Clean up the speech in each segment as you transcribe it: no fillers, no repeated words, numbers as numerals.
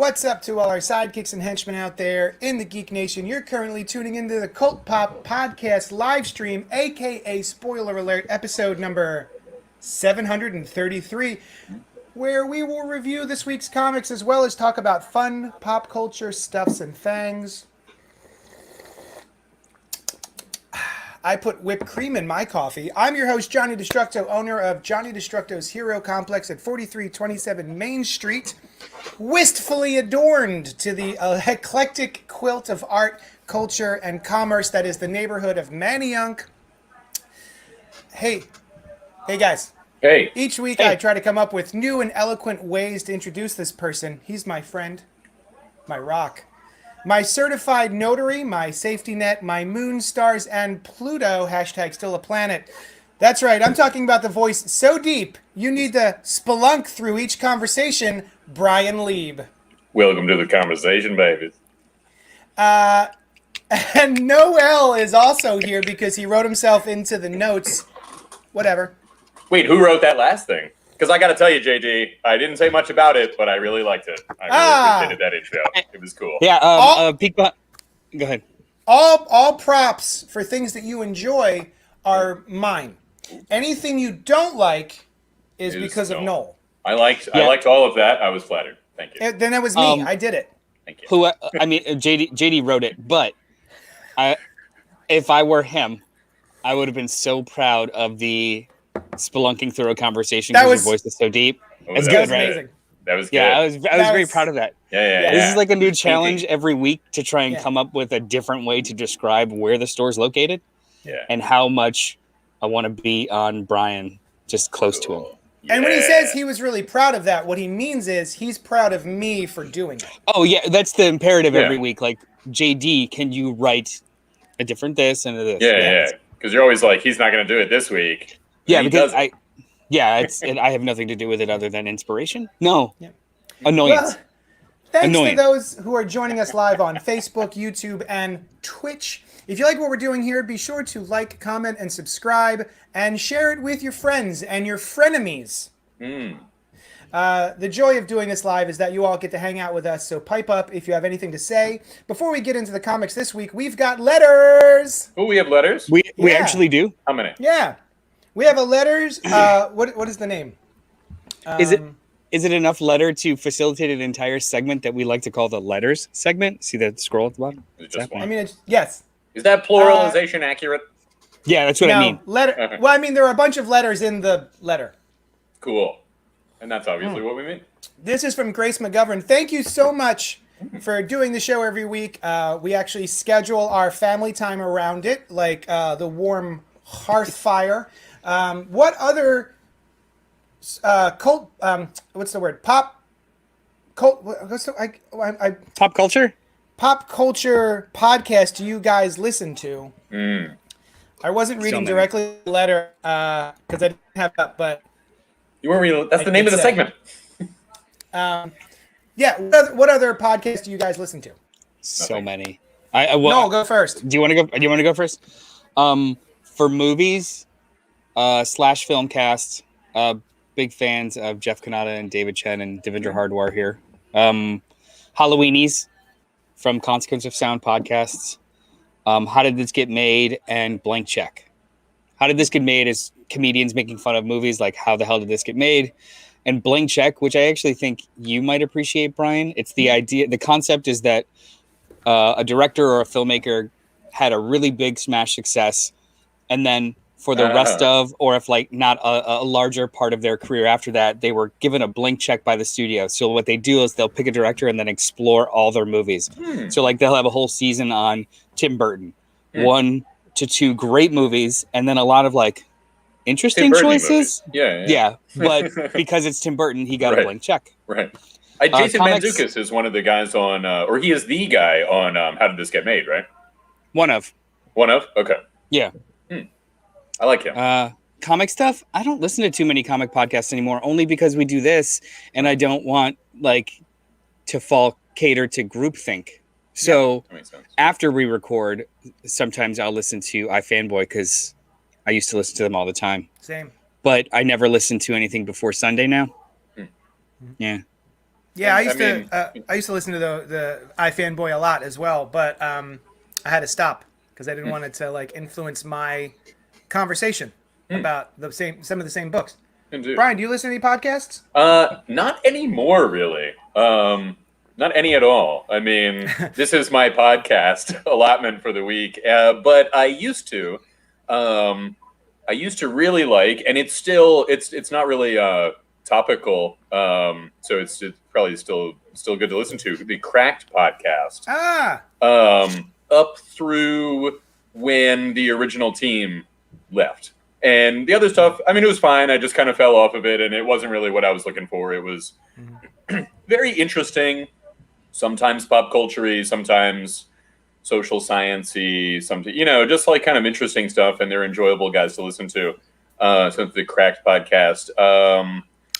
What's up to all our sidekicks and henchmen out there in the Geek Nation? You're currently tuning into the CultPop Podcast live stream, aka spoiler alert, episode number 733, where we will review this week's comics as well as talk about fun pop culture stuffs and fangs. I put whipped cream in my coffee. I'm your host, Johnny Destructo, owner of Johnny Destructo's Hero Complex at 4327 Main Street, wistfully adorned to the eclectic quilt of art, culture, and commerce that is the neighborhood of Manayunk. Hey guys. Hey. Each week I try to come up with new and eloquent ways to introduce this person. He's my friend, my rock, my certified notary, my safety net, my moon, stars, and Pluto, hashtag still a planet. That's right, I'm talking about the voice so deep, you need to spelunk through each conversation, Brian Lieb. Welcome to the conversation, babies. And Noel is also here because he wrote himself into the notes. Whatever. Wait, who wrote that last thing? Because I got to tell you, JD, I didn't say much about it, but I really liked it. I really appreciated that intro. It was cool. Yeah, go ahead. All props for things that you enjoy are mine. Anything you don't like is because of Noel. I liked all of that. I was flattered. Thank you. Then it was me. I did it. Thank you. JD wrote it, but if I were him, I would have been so proud of the spelunking through a conversation because your voice is so deep. It's good, right? Amazing. That was good. Yeah, I was very proud of that. Yeah. This is like a new challenge every week to try and come up with a different way to describe where the store's located and how much I want to be on Brian, just close to him. And when he says he was really proud of that, what he means is he's proud of me for doing it. Oh, yeah, that's the imperative every week. Like, JD, can you write a different this and a this? Yeah. Because you're always like, he's not going to do it this week. Yeah, because I have nothing to do with it other than inspiration. No. Yeah. Annoyance. Well, thanks to those who are joining us live on Facebook, YouTube, and Twitch. If you like what we're doing here, be sure to like, comment, and subscribe, and share it with your friends and your frenemies. The joy of doing this live is that you all get to hang out with us, so pipe up if you have anything to say. Before we get into the comics this week, we've got letters! Oh, we have letters? We actually do? How many? Yeah. We have a letters. What is the name? Is it enough letter to facilitate an entire segment that we like to call the letters segment? See that scroll at the bottom? Just one. I mean, yes. Is that pluralization accurate? Yeah, that's what I mean. Letter. Well, I mean, there are a bunch of letters in the letter. Cool. And that's obviously what we mean. This is from Grace McGovern. Thank you so much for doing the show every week. We actually schedule our family time around it, like the warm hearth fire. What other what's the word? Pop culture? Pop culture podcast do you guys listen to? I wasn't reading directly the letter because I didn't have that, but you weren't reading. That's the name of the segment. What other podcasts do you guys listen to? So many. No, go first. Do you want to go first? For movies, slash Filmcast, big fans of Jeff Kanata and David Chen and Devendra Hardwar here. Halloweenies from Consequence of Sound podcasts. How Did This Get Made? And Blank Check. How Did This Get Made is comedians making fun of movies like How the Hell Did This Get Made? And Blank Check, which I actually think you might appreciate, Brian. It's the idea, the concept is that a director or a filmmaker had a really big smash success, and then for the rest of, or if like not a larger part of their career after that, they were given a blank check by the studio. So what they do is they'll pick a director and then explore all their movies. So like they'll have a whole season on Tim Burton, 1 to 2 great movies, and then a lot of like interesting choices. Yeah. But because it's Tim Burton, he got a blank check. Right. Jason Mantzoukas is one of the guys on, or he is the guy on How Did This Get Made, right? One of? Okay. Yeah. I like him. Comic stuff? I don't listen to too many comic podcasts anymore, only because we do this, and I don't want to cater to groupthink. So after we record, sometimes I'll listen to iFanboy because I used to listen to them all the time. Same. But I never listen to anything before Sunday now. Yeah. Yeah, I used to listen to the iFanboy a lot as well, but I had to stop because I didn't want it to like influence my conversation about some of the same books. Indeed. Brian, do you listen to any podcasts? Not anymore, really. Not any at all. I mean, this is my podcast allotment for the week, but I used to. I used to really like, and it's not really topical, so it's probably still good to listen to. The Cracked Podcast. Up through when the original team left. And the other stuff, I mean, it was fine. I just kind of fell off of it, and it wasn't really what I was looking for. It was very interesting, sometimes pop culture-y, sometimes social science-y, just like kind of interesting stuff, and they're enjoyable guys to listen to. So the Cracked Podcast.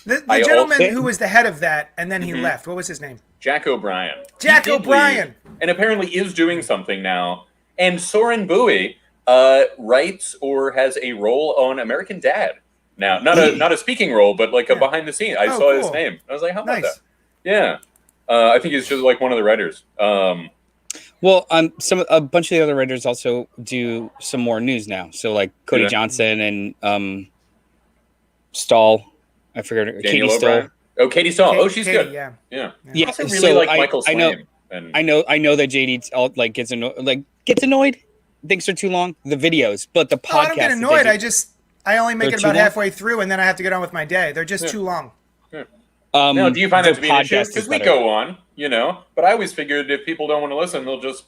The gentleman who was the head of that, and then he left. What was his name? Jack O'Brien. Jack O'Brien! And apparently is doing something now. And Soren Bowie writes or has a role on American Dad now. Not a speaking role, but like a behind the scenes. I saw his name. I was like, how about that? Yeah. I think he's just like one of the writers. Well, a bunch of the other writers also do some more news now. So like Cody Johnson and Stahl. I forgot Katie Stahl. Oh, Katie Stahl. Oh, she's good. Yeah. I also really like Michael Swaim. I know that JD like gets annoyed. Thinks they're too long. The videos, but the podcast. I don't get annoyed. I only make it about halfway through, and then I have to get on with my day. They're just too long. Now, do you find that to be an issue? Because we go on, But I always figured if people don't want to listen, they'll just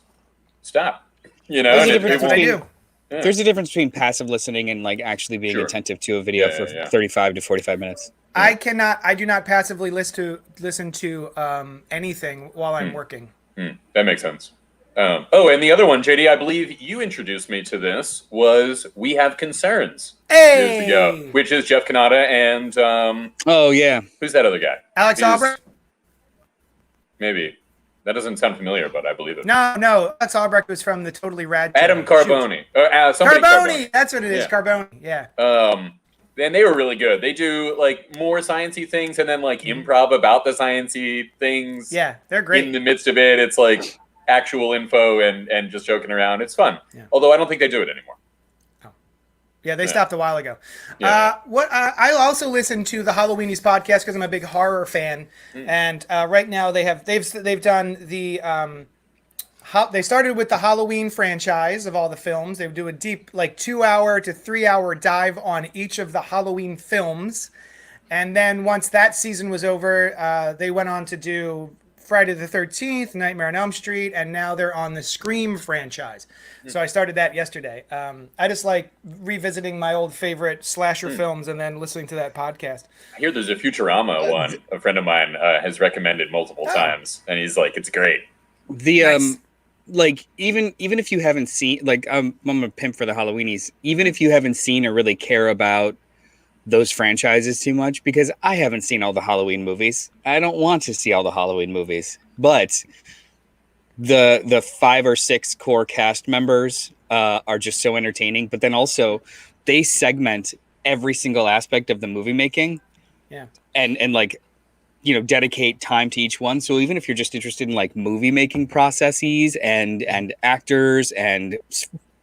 stop. That's what I do. Yeah. There's a difference between passive listening and like actually being attentive to a video for 35 to 45 minutes. I do not passively listen to anything while I'm working. That makes sense. And the other one, JD, I believe you introduced me to this, was We Have Concerns. Hey! Years ago, which is Jeff Kanata and... who's that other guy? Alex Albrecht? Maybe. That doesn't sound familiar, but I believe it. No. Alex Albrecht was from the Totally Rad... Adam Carboni. Carboni! That's what it is, Carboni. Yeah. And they were really good. They do like more sciencey things and then like improv about the sciencey things. Yeah, they're great. In the midst of it, it's like... actual info and just joking around. It's fun. Yeah. Although I don't think they do it anymore. Oh. Yeah, they stopped a while ago. Yeah. I also listen to the Halloweenies Podcast because I'm a big horror fan. And right now they've done the they started with the Halloween franchise of all the films. They do a deep 2-hour to 3-hour dive on each of the Halloween films. And then once that season was over, they went on to do Friday the 13th, Nightmare on Elm Street, and now they're on the Scream franchise. So I started that yesterday. I just like revisiting my old favorite slasher films and then listening to that podcast. I hear there's a Futurama one a friend of mine has recommended multiple times, and he's like, it's great. The even if you haven't seen, I'm a pimp for the Halloweenies, even if you haven't seen or really care about those franchises too much, because I haven't seen all the Halloween movies. I don't want to see all the Halloween movies, but the 5 or 6 core cast members are just so entertaining. But then also they segment every single aspect of the movie making, and dedicate time to each one. So even if you're just interested in movie making processes and actors and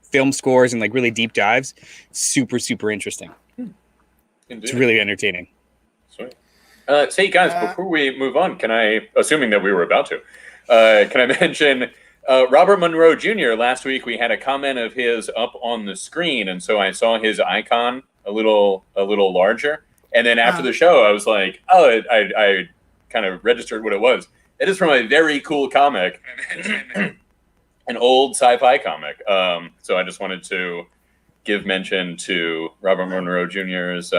film scores and really deep dives, super interesting. Indeed. It's really entertaining. Sweet. Say, guys, before we move on, assuming that we were about to, can I mention Robert Monroe Jr. Last week we had a comment of his up on the screen, and so I saw his icon a little larger. And then after the show, I was like, I kind of registered what it was. It is from a very cool comic, an old sci-fi comic. So I just wanted to give mention to Robert Monroe Jr.'s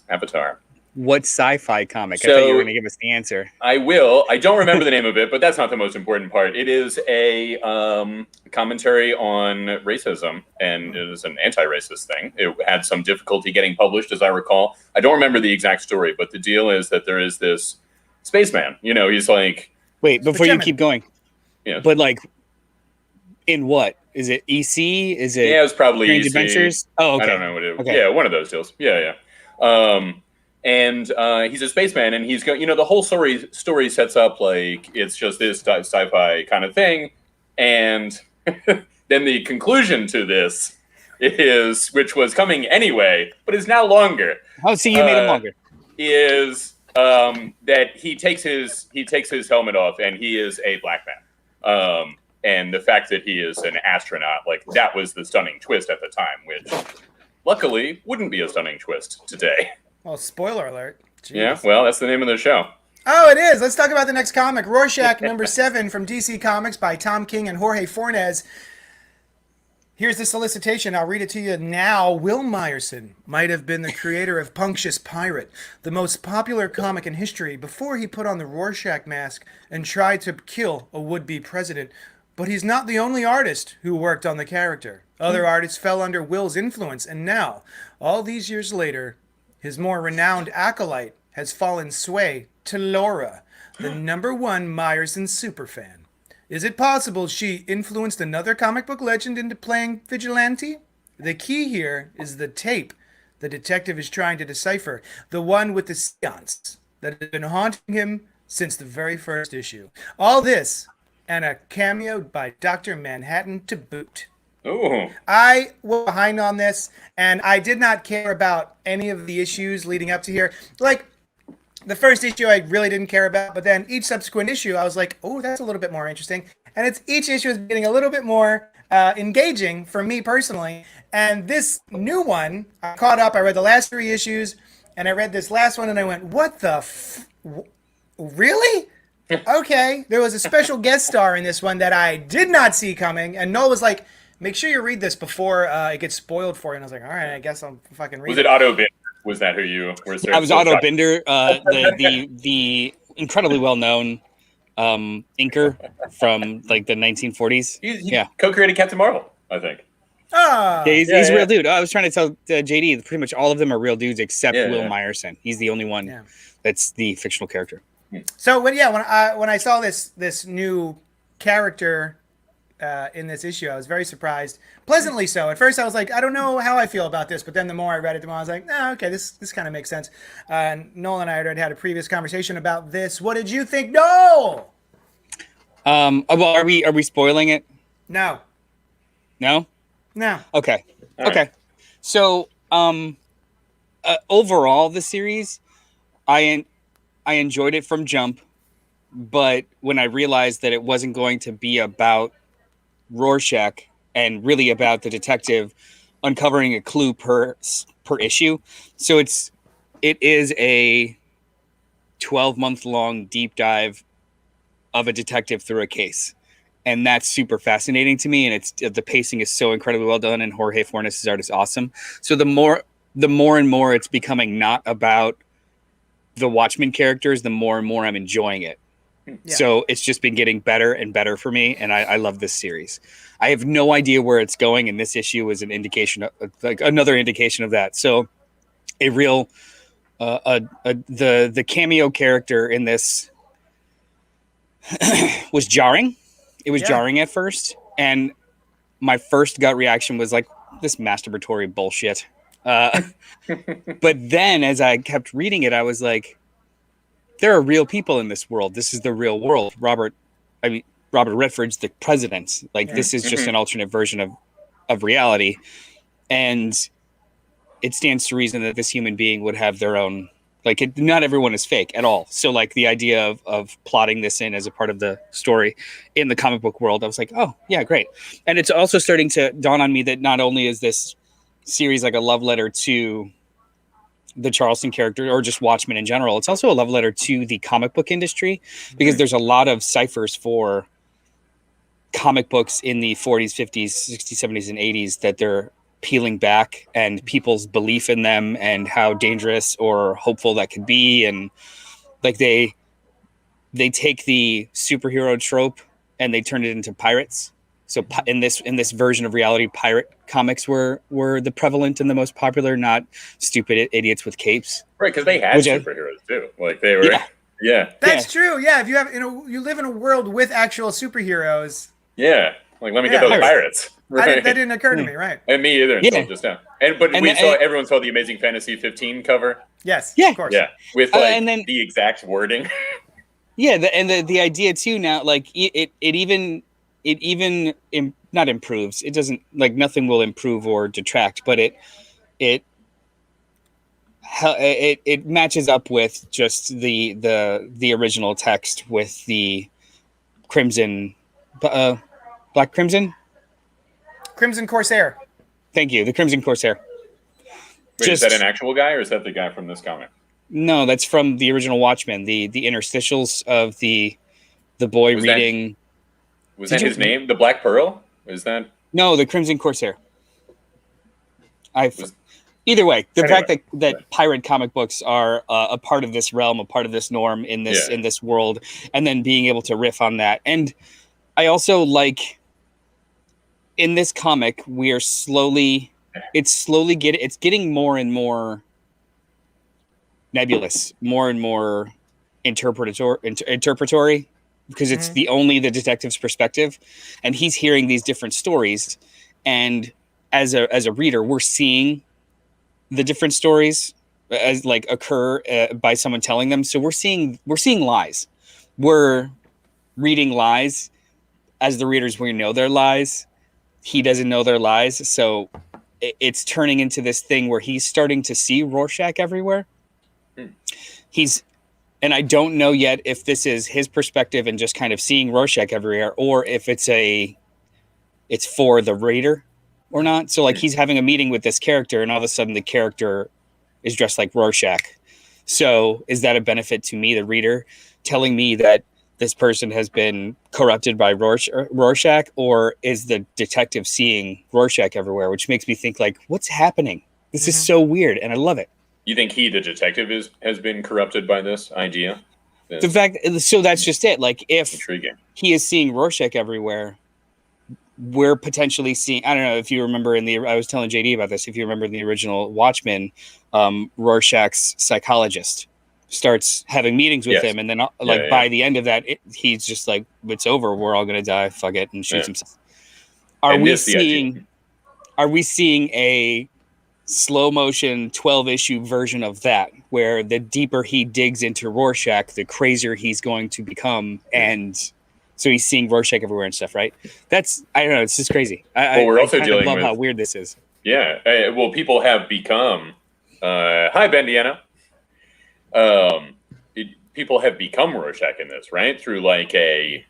Avatar. What sci-fi comic? I thought you were going to give us the answer. I will. I don't remember the name of it, but that's not the most important part. It is a commentary on racism, and it is an anti-racist thing. It had some difficulty getting published, as I recall. I don't remember the exact story, but the deal is that there is this spaceman. He's like... Wait, before you keep going. Yeah. But in what? Is it EC? Is it? Yeah, it was probably Strange EC. Adventures. Oh, okay. I don't know what it was. Okay. Yeah, one of those deals. Yeah. and he's a spaceman, and he's going. The whole story sets up like it's just this sci-fi kind of thing, and then the conclusion to this is, which was coming anyway, but is now longer. Oh, see, you made it longer. Is that he takes his helmet off, and he is a black man. And the fact that he is an astronaut, like that was the stunning twist at the time, which luckily wouldn't be a stunning twist today. Well, spoiler alert. Jeez. Yeah, well, that's the name of the show. Oh, it is. Let's talk about the next comic. Rorschach, number 7 from DC Comics by Tom King and Jorge Fornes. Here's the solicitation. I'll read it to you now. Will Myerson might have been the creator of Punctious Pirate, the most popular comic in history, before he put on the Rorschach mask and tried to kill a would-be president. But he's not the only artist who worked on the character. Other artists fell under Will's influence, and now, all these years later, his more renowned acolyte has fallen sway to Laura, the number 1 Myerson superfan. Is it possible she influenced another comic book legend into playing vigilante? The key here is the tape the detective is trying to decipher, the one with the seance that has been haunting him since the very first issue. All this and a cameo by Dr. Manhattan to boot. Ooh. I was behind on this, and I did not care about any of the issues leading up to here. Like, the first issue I really didn't care about, but then each subsequent issue I was like, oh, that's a little bit more interesting. And each issue is getting a little bit more engaging for me personally. And this new one, I caught up. I read the last 3 issues, and I read this last one, and I went, what the really? Okay. There was a special guest star in this one that I did not see coming, and Noel was like, make sure you read this before it gets spoiled for you. And I was like, all right, I guess I'll fucking read it. Was it Otto Binder? Was that who you were? I was Otto Binder, the incredibly well-known inker from like the 1940s. He co-created Captain Marvel, I think. Ah, yeah, he's a real dude. I was trying to tell JD, pretty much all of them are real dudes except Will Myerson. He's the only one that's the fictional character. So when I saw this new character in this issue, I was very surprised, pleasantly so. At first I was like, I don't know how I feel about this, but then the more I read it, the more I was like, okay, this kind of makes sense. Noel and I had a previous conversation about this. What did you think? Noel? Well, are we spoiling it? No. Okay. All okay. right. So overall, the series, I enjoyed it from jump, but when I realized that it wasn't going to be about Rorschach and really about the detective uncovering a clue per issue, so it is a 12-month long deep dive of a detective through a case, and that's super fascinating to me. And the pacing is so incredibly well done, and Jorge Fornes' art is awesome. So the more and more it's becoming not about the Watchmen characters, the more and more I'm enjoying it. Yeah. So it's just been getting better and better for me, and I love this series. I have no idea where it's going, and this issue is an indication of, like, another indication of that. So a real the cameo character in this was jarring. It was jarring at first, and my first gut reaction was like, this masturbatory bullshit. But then as I kept reading it, I was like, there are real people in this world. This is the real world. Robert Redford's the president. Like, this is just an alternate version of reality. And it stands to reason that this human being would have their own, like, not everyone is fake at all. So, like, the idea of plotting this in as a part of the story in the comic book world, I was like, oh yeah, great. And it's also starting to dawn on me that not only is this series like a love letter to the Charleston character or just Watchmen in general, it's also a love letter to the comic book industry, because there's a lot of ciphers for comic books in the 40s, 50s, 60s, 70s, and 80s that they're peeling back, and people's belief in them and how dangerous or hopeful that could be. And like they take the superhero trope and they turn it into pirates. So in this version of reality, pirate comics were the prevalent and the most popular, not stupid idiots with capes. Right, because they had superheroes too. Like they were, That's true. Yeah, if you have, you live in a world with actual superheroes. Yeah, like let me get those pirates. Right. That didn't occur to me, right? And me either until just now. But everyone saw the Amazing Fantasy 15 cover. Yes, yeah, of course. Yeah, with the exact wording. Yeah, the idea too now, like it even not improves. It doesn't, like, nothing will improve or detract, but it matches up with just the original text with the Crimson, Black Crimson Corsair. Thank you, the Crimson Corsair. Wait, is that an actual guy, or is that the guy from this comic? No, that's from the original Watchmen. The interstitials of the boy reading. Was that his name? The Black Pearl? Is that? No, the Crimson Corsair. Either way, the fact that pirate comic books are a part of this realm, a part of this norm in this world, and then being able to riff on that. And I also like, in this comic, it's getting more and more nebulous, more and more interpretatory, because it's the detective's perspective, and he's hearing these different stories, and as a reader, we're seeing the different stories as like occur by someone telling them. So we're seeing lies. We're reading lies. As the readers, we know they're lies. He doesn't know they're lies. So it's turning into this thing where he's starting to see Rorschach everywhere. And I don't know yet if this is his perspective and just kind of seeing Rorschach everywhere, or if it's for the reader or not. So like, he's having a meeting with this character, and all of a sudden the character is dressed like Rorschach. So is that a benefit to me, the reader, telling me that this person has been corrupted by Rorschach, or is the detective seeing Rorschach everywhere, which makes me think, like, what's happening? This is so weird, and I love it. You think the detective, has been corrupted by this idea? So that's just it. Like, if intriguing. He is seeing Rorschach everywhere, we're potentially seeing, I don't know if you remember I was telling JD about this, if you remember the original Watchmen, Rorschach's psychologist starts having meetings with him, and then by the end of that, he's just like, it's over, we're all gonna die, fuck it, and shoots himself. Are we seeing a slow motion 12-issue version of that, where the deeper he digs into Rorschach, the crazier he's going to become, and so he's seeing Rorschach everywhere and stuff, right? I don't know, it's just crazy. We're also dealing love with how weird this is. Yeah, well, people have become hi, Bendiana. People have become Rorschach in this, right? Through like a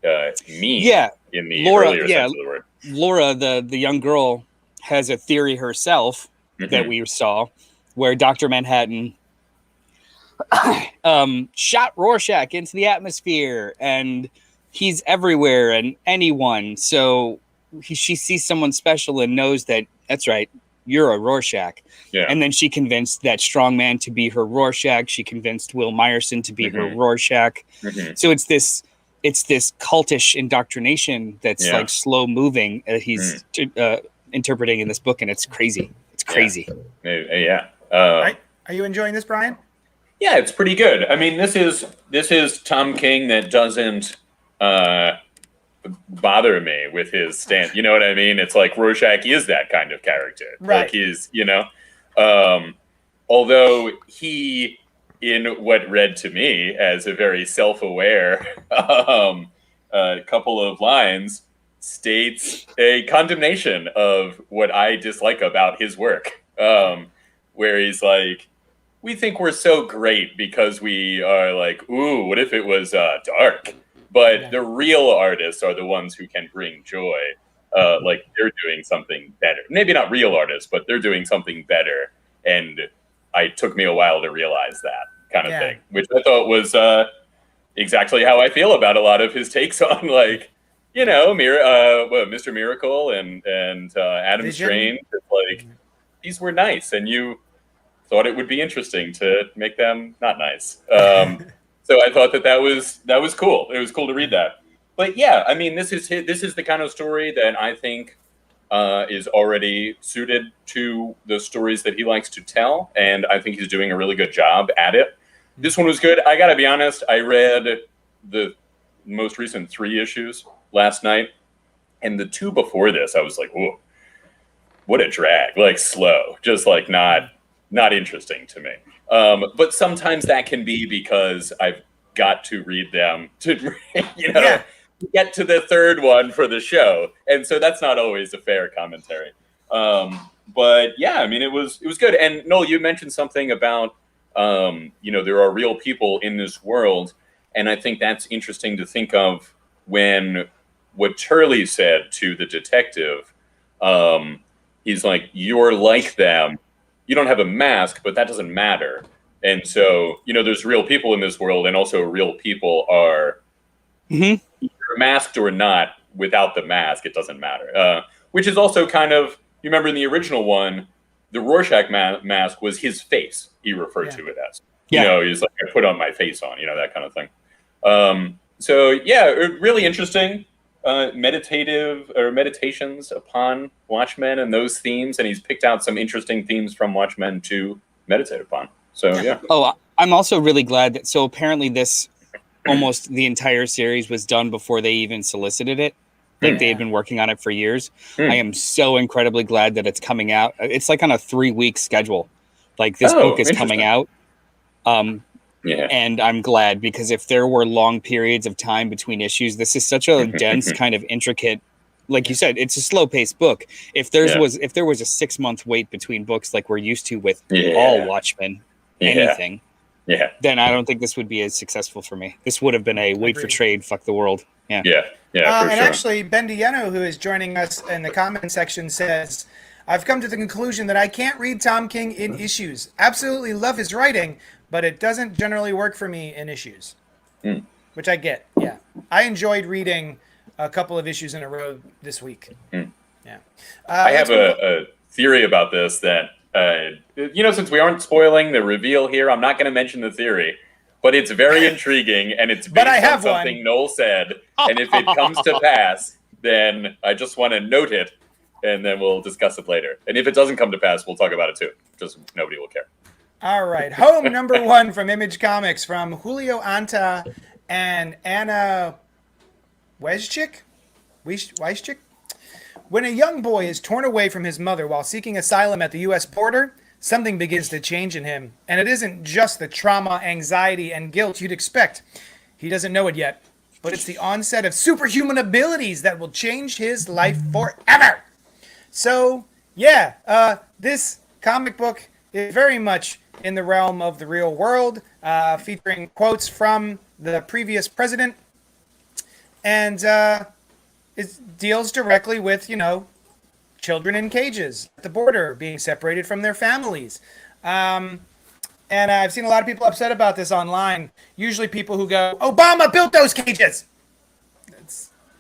meme. Yeah, in the earlier sense of the word. Laura, the young girl, has a theory herself that we saw, where Dr. Manhattan shot Rorschach into the atmosphere, and he's everywhere and anyone. So she sees someone special and knows that's right, you're a Rorschach. Yeah. And then she convinced that strongman to be her Rorschach. She convinced Will Myerson to be her Rorschach. So it's this cultish indoctrination that's like slow moving. He's interpreting in this book, and it's crazy. It's crazy. Yeah. Are you enjoying this, Brian? Yeah, it's pretty good. I mean, this is Tom King that doesn't bother me with his stance. You know what I mean? It's like Rorschach is that kind of character. Right. Like he's, although he, in what read to me as a very self-aware couple of lines, states a condemnation of what I dislike about his work, where he's like, we think we're so great because we are like, ooh, what if it was dark? But the real artists are the ones who can bring joy. Like they're doing something better. Maybe not real artists, but they're doing something better. And it took me a while to realize that kind of thing, which I thought was exactly how I feel about a lot of his takes on, like, Mr. Miracle and Adam Vision. Strange. It's like, these were nice, and you thought it would be interesting to make them not nice. So I thought that was cool. It was cool to read that. But yeah, I mean, this is the kind of story that I think is already suited to the stories that he likes to tell, and I think he's doing a really good job at it. This one was good. I gotta be honest, I read the most recent 3 issues last night, And the two before this, I was like, whoa, what a drag. Like slow, just like not interesting to me. But sometimes that can be because I've got to read them to, get to the third one for the show. And so that's not always a fair commentary. But yeah, I mean, it was good. And Noel, you mentioned something about, there are real people in this world. And I think that's interesting to think of when what Turley said to the detective, he's like, you're like them. You don't have a mask, but that doesn't matter. And so, there's real people in this world, and also real people are either masked or not. Without the mask, it doesn't matter. Which is also kind of, you remember in the original one, the Rorschach mask was his face. He referred to it as. He's like, I put on my face on, that kind of thing. So yeah, really interesting. Meditations upon Watchmen and those themes, and he's picked out some interesting themes from Watchmen to meditate upon. So yeah. Oh, I'm also really glad that. So apparently, this almost the entire series was done before they even solicited it. Like they had been working on it for years. I am so incredibly glad that it's coming out. It's like on a 3-week schedule. Like this book is coming out. And I'm glad, because if there were long periods of time between issues, this is such a dense kind of intricate, like you said, it's a slow paced book. If there was a 6-month wait between books, like we're used to with all Watchmen, anything, then I don't think this would be as successful for me. This would have been a wait for trade, fuck the world. For sure. Actually, Ben Dieno, who is joining us in the comment section, says, I've come to the conclusion that I can't read Tom King in issues. Absolutely love his writing, but it doesn't generally work for me in issues, which I get. Yeah, I enjoyed reading a couple of issues in a row this week. Yeah, I have a theory about this that since we aren't spoiling the reveal here, I'm not going to mention the theory, but it's very intriguing and it's based on something Noel said. And if it comes to pass, then I just want to note it, and then we'll discuss it later. And if it doesn't come to pass, we'll talk about it too. Just nobody will care. All right. Home number 1 from Image Comics, from Julio Anta and Anna Weschik. When a young boy is torn away from his mother while seeking asylum at the U.S. border, something begins to change in him. And it isn't just the trauma, anxiety, and guilt you'd expect. He doesn't know it yet, but it's the onset of superhuman abilities that will change his life forever. So, this comic book is very much in the realm of the real world, featuring quotes from the previous president, and it deals directly with, children in cages at the border being separated from their families. And I've seen a lot of people upset about this online, usually people who go, Obama built those cages!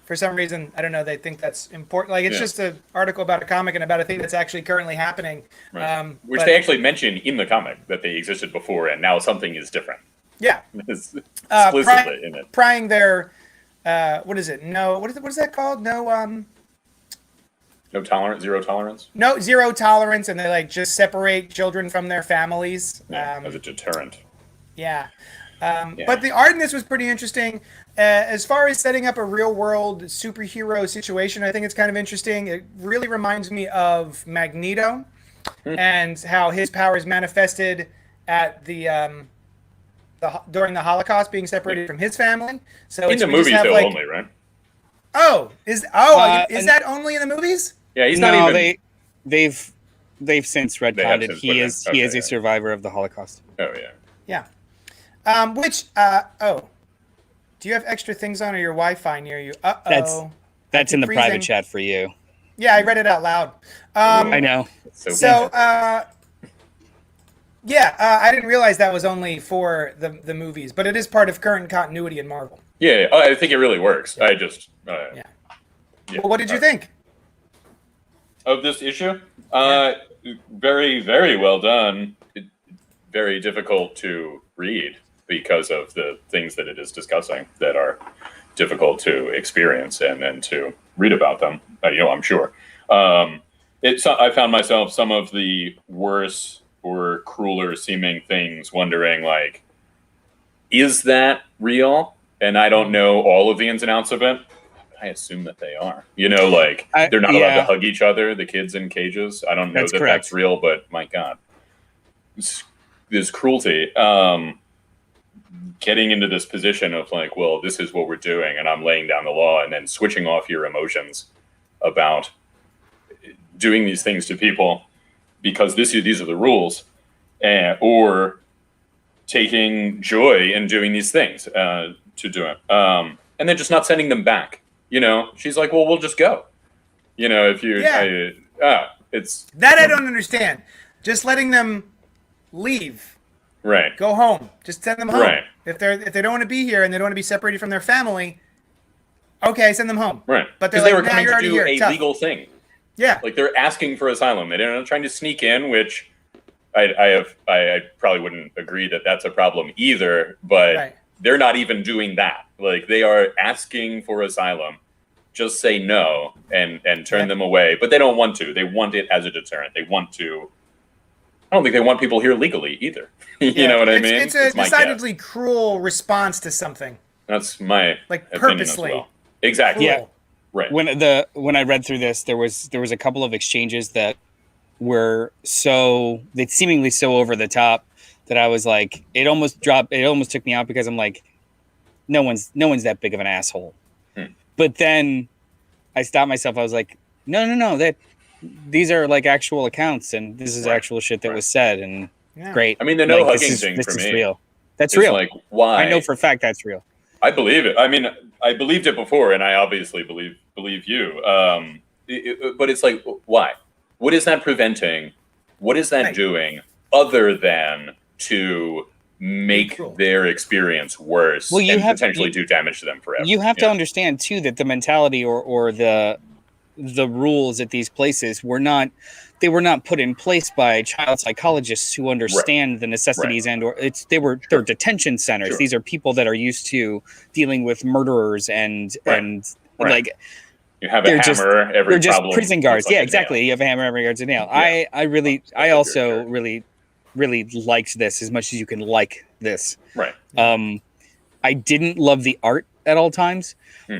For some reason, I don't know, they think that's important. Like, it's just an article about a comic and about a thing that's actually currently happening. Right. Which they actually mention in the comic, that they existed before, and now something is different. Yeah. Explicitly in it. Prying their, what is it? No, what is that called? No, no tolerance, zero tolerance? No, zero tolerance, and they, just separate children from their families. As a deterrent. Yeah. But the art in this was pretty interesting. As far as setting up a real-world superhero situation, I think it's kind of interesting. It really reminds me of Magneto and how his powers manifested at the during the Holocaust, being separated from his family. So in the movies, though, only, right? Is that only in the movies? Yeah, he's not even. They've since retconned. He is a survivor of the Holocaust. Oh yeah. Yeah. Do you have extra things on or your Wi-Fi near you? That's in the private chat for you. Yeah, I read it out loud. I know. I didn't realize that was only for the movies, but it is part of current continuity in Marvel. Yeah, I think it really works. I just... Well, what did you think of this issue? Very, very well done. Very difficult to read because of the things that it is discussing that are difficult to experience and then to read about them. I'm sure. I found myself some of the worse or crueler seeming things wondering, is that real? And I don't know all of the ins and outs of it. I assume that they are. You know, like they're not allowed to hug each other. The kids in cages. I don't know that's real, but my God, this cruelty. Getting into this position of like, well, this is what we're doing, and I'm laying down the law, and then switching off your emotions about doing these things to people because these are the rules, or taking joy in doing these things to do it, and then just not sending them back. You know, she's like, well, we'll just go. You know, if you, it's that I don't understand. Just letting them leave. Right. Go home. Just send them home. Right. If they don't want to be here and they don't want to be separated from their family, okay, send them home. Right. But they were coming to do a legal thing. Yeah. Like they're asking for asylum. They're not trying to sneak in, which I probably wouldn't agree that that's a problem either. But they're not even doing that. Like they are asking for asylum. Just say no and turn them away. But they don't want to. They want it as a deterrent. They want to. I don't think they want people here legally either. You know what I mean? It's a decidedly cruel response to something. That's my like opinion purposely. As well. Exactly. Yeah. Right. When I read through this, there was a couple of exchanges that were they seemingly so over the top that I was like, it almost took me out because I'm like, no one's that big of an asshole. But then I stopped myself. I was like, no, these are like actual accounts, and this is actual shit that was said, and great. I mean, the no hugging thing for me. This is real. That's real. Like, why? I know for a fact that's real. I believe it. I mean, I believed it before, and I obviously believe you. But it's like, why? What is that preventing? What is that doing other than to make their experience worse and potentially do damage to them forever? You have to understand too that the mentality or the rules at these places were not put in place by child psychologists who understand the necessities they're detention centers. Sure. These are people that are used to dealing with murderers and like you have a hammer every they're just problem. Prison guards. Like exactly. You have a hammer every guard's a nail. Yeah. I also really liked this as much as you can like this. Right. I didn't love the art at all times.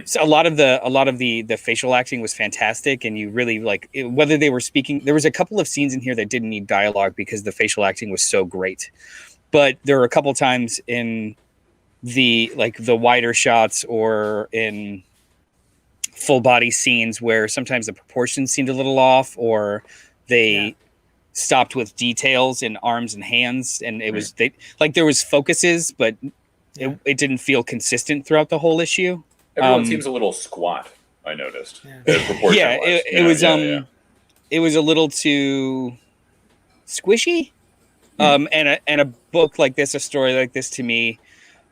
So a lot of the facial acting was fantastic, and you really whether they were speaking. There was a couple of scenes in here that didn't need dialogue because the facial acting was so great. But there were a couple times in the wider shots or in full body scenes where sometimes the proportions seemed a little off, or they stopped with details in arms and hands, and it was there was focuses, but it didn't feel consistent throughout the whole issue. Everyone seems a little squat, I noticed. It was a little too squishy. And a book like this, a story like this, to me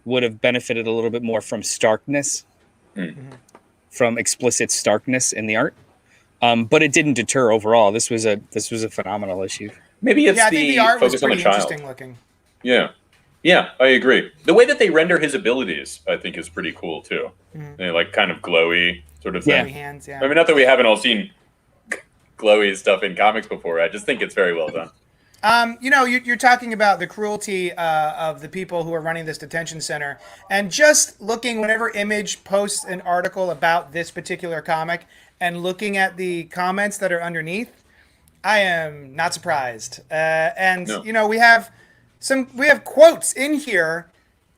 would have benefited a little bit more from starkness, from explicit starkness in the art. But it didn't deter overall. This was a phenomenal issue. Maybe it's I think the art was pretty interesting looking. Yeah, I agree. The way that they render his abilities, I think, is pretty cool too. They're like kind of glowy sort of thing. Glowy hands, I mean, not that we haven't all seen glowy stuff in comics before. I just think it's very well done. You're talking about the cruelty of the people who are running this detention center, and just looking whenever Image posts an article about this particular comic and looking at the comments that are underneath, I am not surprised. We have quotes in here.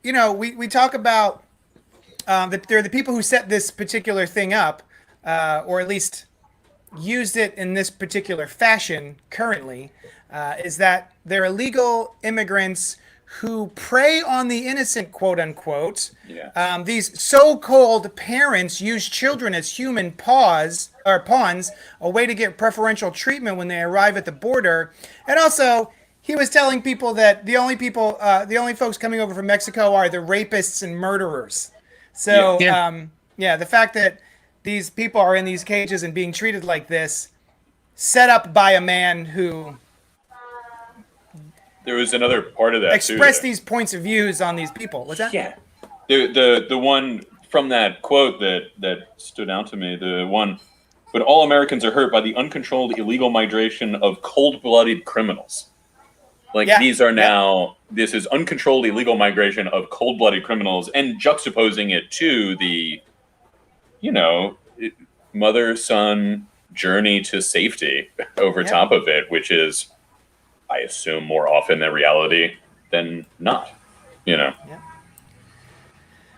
We talk about they're the people who set this particular thing up, or at least used it in this particular fashion currently, is that they're illegal immigrants who prey on the innocent, quote unquote. These so-called parents use children as human pawns, a way to get preferential treatment when they arrive at the border. And also, he was telling people that the only folks coming over from Mexico are the rapists and murderers. So, the fact that these people are in these cages and being treated like this, set up by a man who... There was another part of that express too, these points of views on these people. What's that? Yeah. The one from that quote that stood out to me, the one, but all Americans are hurt by the uncontrolled illegal migration of cold-blooded criminals. These are now, this is uncontrolled illegal migration of cold-blooded criminals, and juxtaposing it to the, mother-son journey to safety over top of it, which is, I assume, more often than reality than not, Yeah.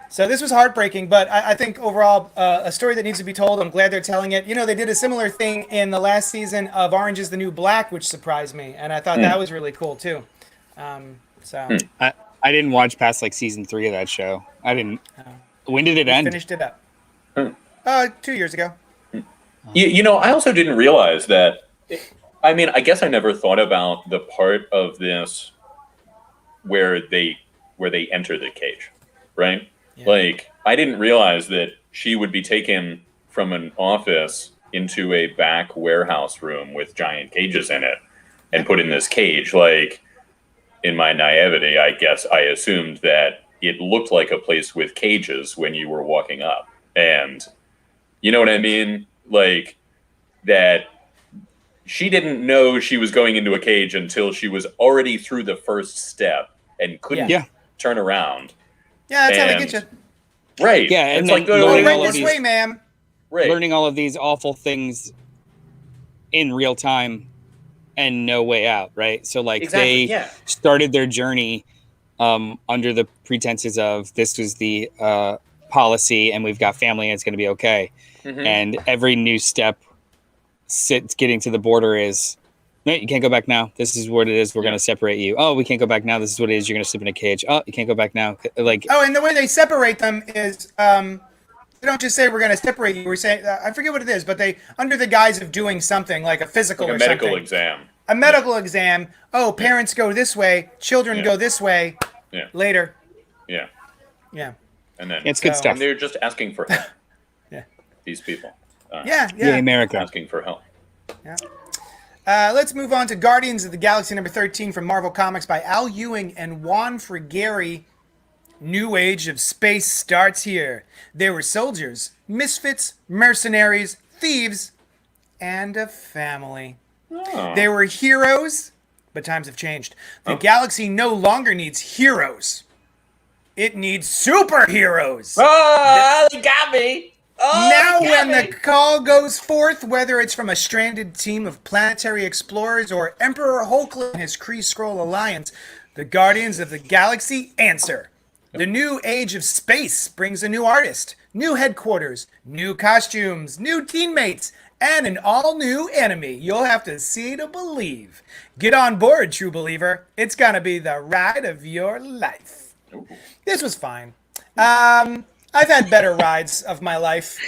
So this was heartbreaking, but I think overall a story that needs to be told. I'm glad they're telling it. They did a similar thing in the last season of Orange is the New Black, which surprised me, and I thought that was really cool too. I didn't watch past like season 3 of that show. I didn't. When did it end? Finished it up 2 years ago. I also didn't realize that. I mean, I guess I never thought about the part of this where they enter the cage, right? Yeah. Like, I didn't realize that she would be taken from an office into a back warehouse room with giant cages in it and put in this cage. Like, in my naivety, I guess I assumed that it looked like a place with cages when you were walking up. And you know what I mean? Like, that she didn't know she was going into a cage until she was already through the first step and couldn't turn around. Yeah, that's how they get you. Right. Yeah, and it's then like learning right this way, ma'am. Right. Learning all of these awful things in real time and no way out, right? So like they started their journey under the pretenses of this was the policy and we've got family and it's going to be okay. Mm-hmm. And every new step getting to the border is, no, you can't go back now. This is what it is. We're going to separate you. Oh, we can't go back now. This is what it is. You're going to sleep in a cage. Oh, you can't go back now. Like, and the way they separate them is, they don't just say we're going to separate you. We're saying, I forget what it is, but they, under the guise of doing something like a physical like or a medical something. exam. A medical exam. Oh, parents go this way. Children go this way. Yeah. Later. Yeah. Yeah. And then it's good stuff. And they're just asking for help. These people. Yeah. America. Asking for help. Yeah. Let's move on to Guardians of the Galaxy number 13 from Marvel Comics by Al Ewing and Juan Frigeri. New age of space starts here. There were soldiers, misfits, mercenaries, thieves, and a family. Oh. They were heroes, but times have changed. The galaxy no longer needs heroes. It needs superheroes. Oh, they got me. Oh, now when the call goes forth, whether it's from a stranded team of planetary explorers or Emperor Hulkling and his Kree-Skrull alliance, the Guardians of the Galaxy answer. The new age of space brings a new artist, new headquarters, new costumes, new teammates, and an all-new enemy you'll have to see to believe. Get on board, true believer. It's gonna be the ride of your life. This was fine. I've had better rides of my life.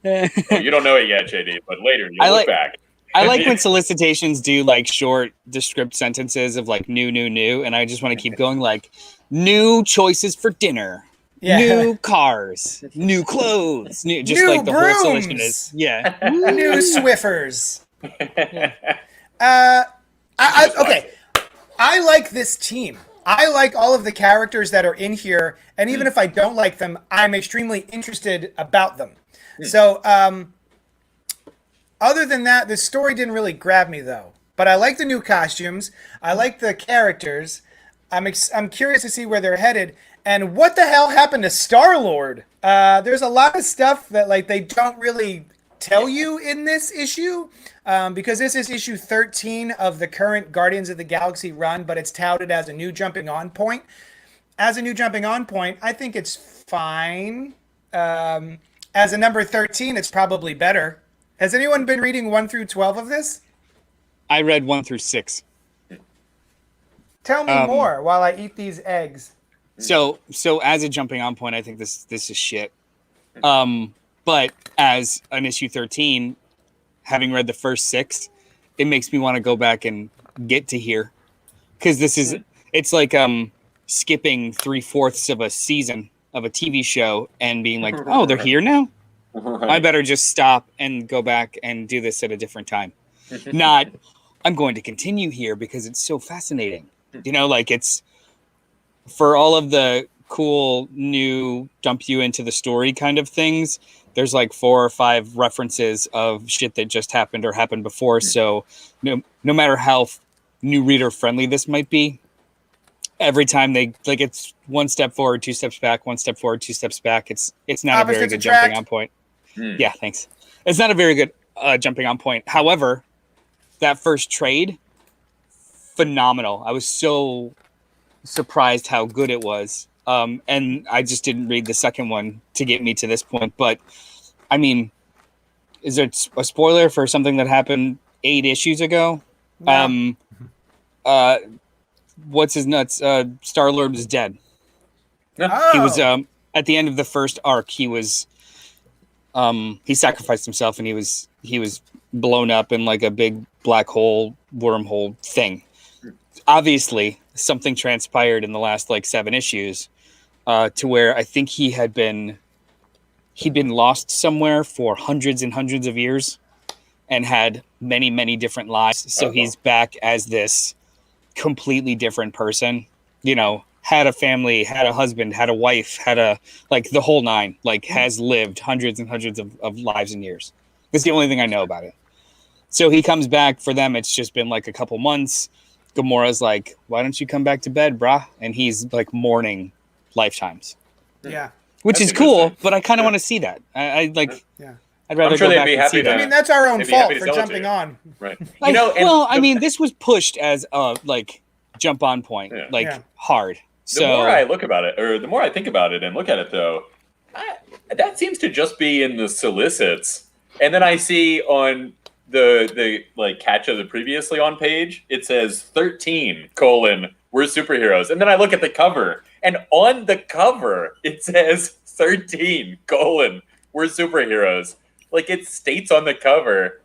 Well, you don't know it yet, JD, but later you look back. I like when solicitations do like short descript sentences of like new, and I just want to keep going like new choices for dinner, new cars, new clothes, new like the brooms. whole solution is new Swiffers. Okay, I like this team. I like all of the characters that are in here, and even if I don't like them, I'm extremely interested about them. So, other than that, the story didn't really grab me, though. But I like the new costumes. I like the characters. I'm curious to see where they're headed. And what the hell happened to Star-Lord? There's a lot of stuff that like they don't really tell you in this issue. Because this is issue 13 of the current Guardians of the Galaxy run, but it's touted as a new jumping on point. As a new jumping on point, I think it's fine. As a number 13, it's probably better. Has anyone been reading 1 through 12 of this? I read 1 through 6. Tell me more while I eat these eggs. So as a jumping on point, I think this is shit. But as an issue 13, having read the first 6, it makes me want to go back and get to here. Because it's like skipping 3/4 of a season of a TV show and being like, oh, they're here now? I better just stop and go back and do this at a different time. Not, I'm going to continue here because it's so fascinating. You know, like it's for all of the cool new dump you into the story kind of things. There's like 4 or 5 references of shit that just happened or happened before. So no matter how new reader friendly this might be, every time they like it's 1 step forward, 2 steps back, 1 step forward, 2 steps back. It's not a very good jumping on point. Yeah, thanks. It's not a very good jumping on point. However, that first trade, phenomenal. I was so surprised how good it was. And I just didn't read the second one to get me to this point. But, I mean, is there a spoiler for something that happened 8 issues ago? No. What's his nuts? Star-Lord was dead. Oh. He was at the end of the first arc. He was he sacrificed himself, and he was blown up in like a big black hole wormhole thing. Obviously, something transpired in the last like 7 issues to where I think he'd been lost somewhere for hundreds and hundreds of years and had many, many different lives. So he's back as this completely different person, you know, had a family, had a husband, had a wife, had the whole nine, like has lived hundreds and hundreds of lives and years. That's the only thing I know about it. So he comes back. For them, it's just been like a couple months. Gamora's like, why don't you come back to bed, brah? And he's like mourning lifetimes. Yeah. Which is cool, but I kind of want to see that. I like. Yeah. I'd rather I'm sure go they'd back be and happy see to. that. I mean, that's our own fault for jumping on. Right. Like, I mean, this was pushed as a like jump on point, hard. So the more I look about it, or the more I think about it and look at it, though, that seems to just be in the solicits. And then I see on the like catch of the previously on page, it says 13, we're superheroes. And then I look at the cover, and on the cover, it says 13, we're superheroes. Like, it states on the cover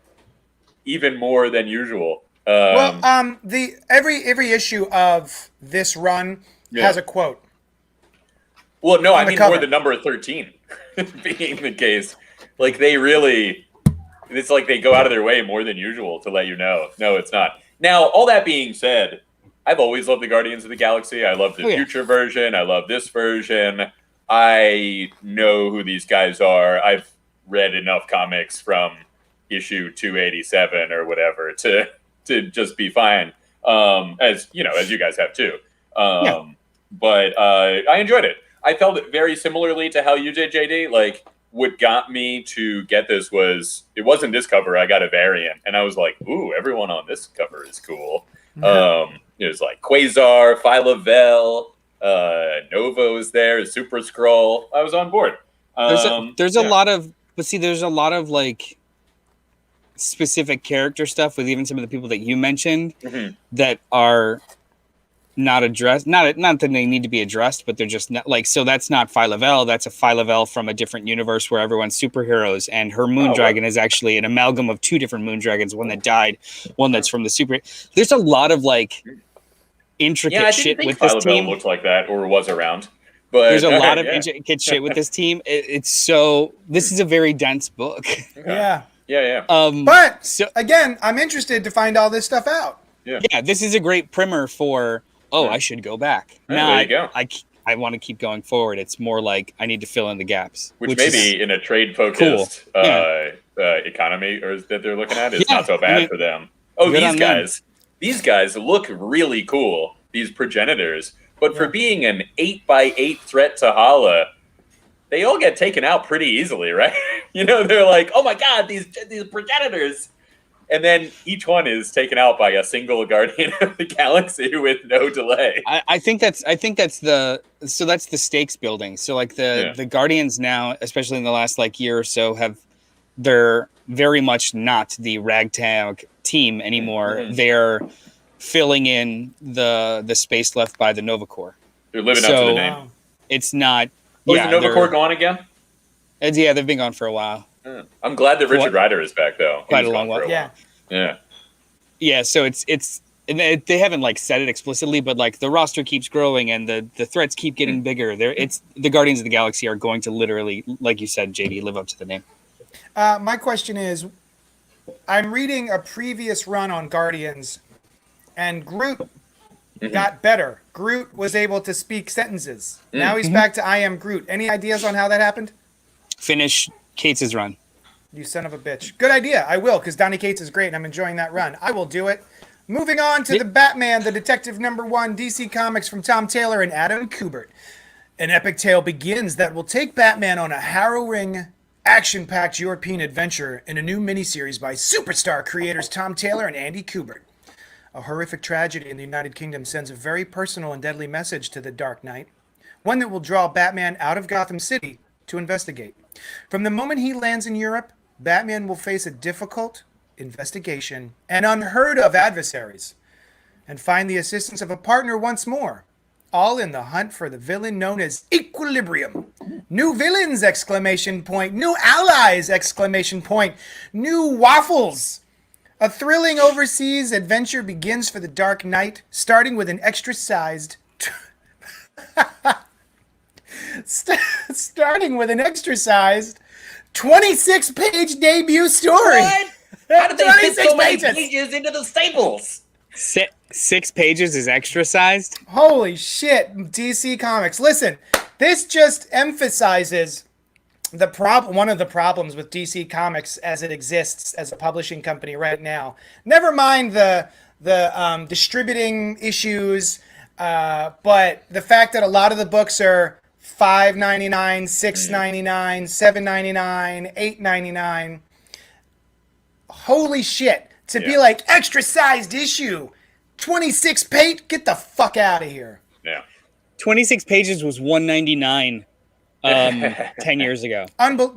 even more than usual. The every issue of this run has a quote. Well, no, I mean more the number 13 being the case. Like, they really, it's like they go out of their way more than usual to let you know. No, it's not. Now, all that being said, I've always loved the Guardians of the Galaxy. I love the future version. I love this version. I know who these guys are. I've read enough comics from issue 287 or whatever to just be fine. As you know, as you guys have too. But I enjoyed it. I felt it very similarly to how you did, JD. Like, what got me to get this it wasn't this cover. I got a variant, and I was like, ooh, everyone on this cover is cool. It was like Quasar, Phyla-Vell, Novo's there, Super Skrull. I was on board. There's a lot of like specific character stuff with even some of the people that you mentioned that are not addressed. Not that they need to be addressed, but they're just not like, so that's not Phyla-Vell. That's a Phyla-Vell from a different universe where everyone's superheroes, and her Moondragon is actually an amalgam of 2 different Moondragons, one that died, one that's from the super. There's a lot of like intricate shit with this team. Looked like that or was around. But there's a lot of intricate shit with this team. This is a very dense book. Yeah. But again, I'm interested to find all this stuff out. Yeah, this is a great primer for, I should go back. There you go. I want to keep going forward. It's more like I need to fill in the gaps. Which maybe in a trade-focused economy that they're looking at is not so bad for them. Oh, these guys look really cool, these progenitors. But for being an 8x8 threat to Hala, they all get taken out pretty easily, right? You know, they're like, oh my god, these progenitors. And then each one is taken out by a single Guardian of the Galaxy with no delay. I think that's the stakes building. So like the Guardians now, especially in the last like year or so, they're very much not the ragtag team anymore. They're filling in the space left by the Nova Corps. They're living up to the name. It's not. Is the Nova Corps gone again? They've been gone for a while. I'm glad that Richard Rider is back, though. Quite a long while. Yeah. So it's they haven't like said it explicitly, but like the roster keeps growing and the threats keep getting bigger. The Guardians of the Galaxy are going to literally, like you said, JD, live up to the name. My question is, I'm reading a previous run on Guardians, and Groot got better. Groot was able to speak sentences. Now he's back to I am Groot. Any ideas on how that happened? Finish Cates' run. You son of a bitch. Good idea. I will, because Donny Cates is great, and I'm enjoying that run. I will do it. Moving on to the Batman, the Detective #1 DC Comics from Tom Taylor and Adam Kubert. An epic tale begins that will take Batman on a harrowing action-packed European adventure in a new miniseries by superstar creators Tom Taylor and Andy Kubert. A horrific tragedy in the United Kingdom sends a very personal and deadly message to the Dark Knight, one that will draw Batman out of Gotham City to investigate. From the moment he lands in Europe, Batman will face a difficult investigation and unheard of adversaries, and find the assistance of a partner once more, all in the hunt for the villain known as Equilibrium. New villains, exclamation point. New allies, exclamation point. New waffles. A thrilling overseas adventure begins for the Dark Knight, starting with an extra-sized... starting with an extra-sized 26-page debut story. What? How did they fit so many pages into the staples? 6 pages is extra-sized? Holy shit, DC Comics. Listen, this just emphasizes one of the problems with DC Comics as it exists as a publishing company right now. Never mind the distributing issues, but the fact that a lot of the books are $5.99, $6.99, $7.99, $8.99. Holy shit. To be like, extra-sized issue, 26 page, get the fuck out of here. Yeah. 26 pages was $1.99 10 years ago. I was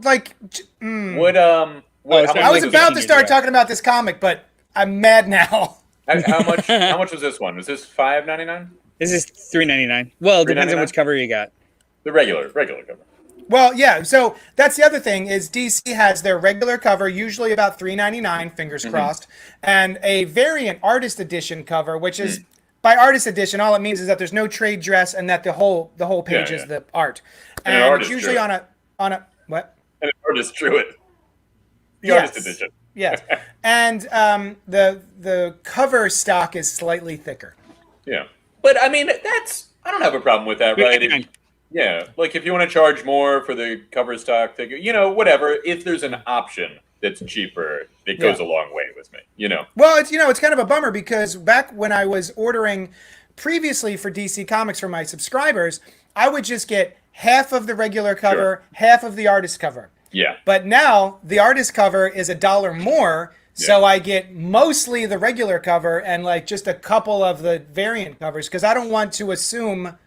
about to start talking about this comic, but I'm mad now. How much was this one? Was this $5.99? This is $3.99. Well, it depends on which cover you got. The regular cover. Well, yeah, so that's the other thing is DC has their regular cover, usually about $3.99, fingers crossed, and a variant artist edition cover, which is, by artist edition, all it means is that there's no trade dress and that the whole page is the art. And it's usually on a what? And an artist drew it. The artist edition. Yes. And the cover stock is slightly thicker. Yeah. But I mean, I don't have a problem with that, right? Yeah, like if you want to charge more for the cover stock, whatever. If there's an option that's cheaper, it goes a long way with me, Well, it's kind of a bummer because back when I was ordering previously for DC Comics for my subscribers, I would just get half of the regular cover, half of the artist cover. Yeah. But now the artist cover is $1 more, so I get mostly the regular cover and like just a couple of the variant covers because I don't want to assume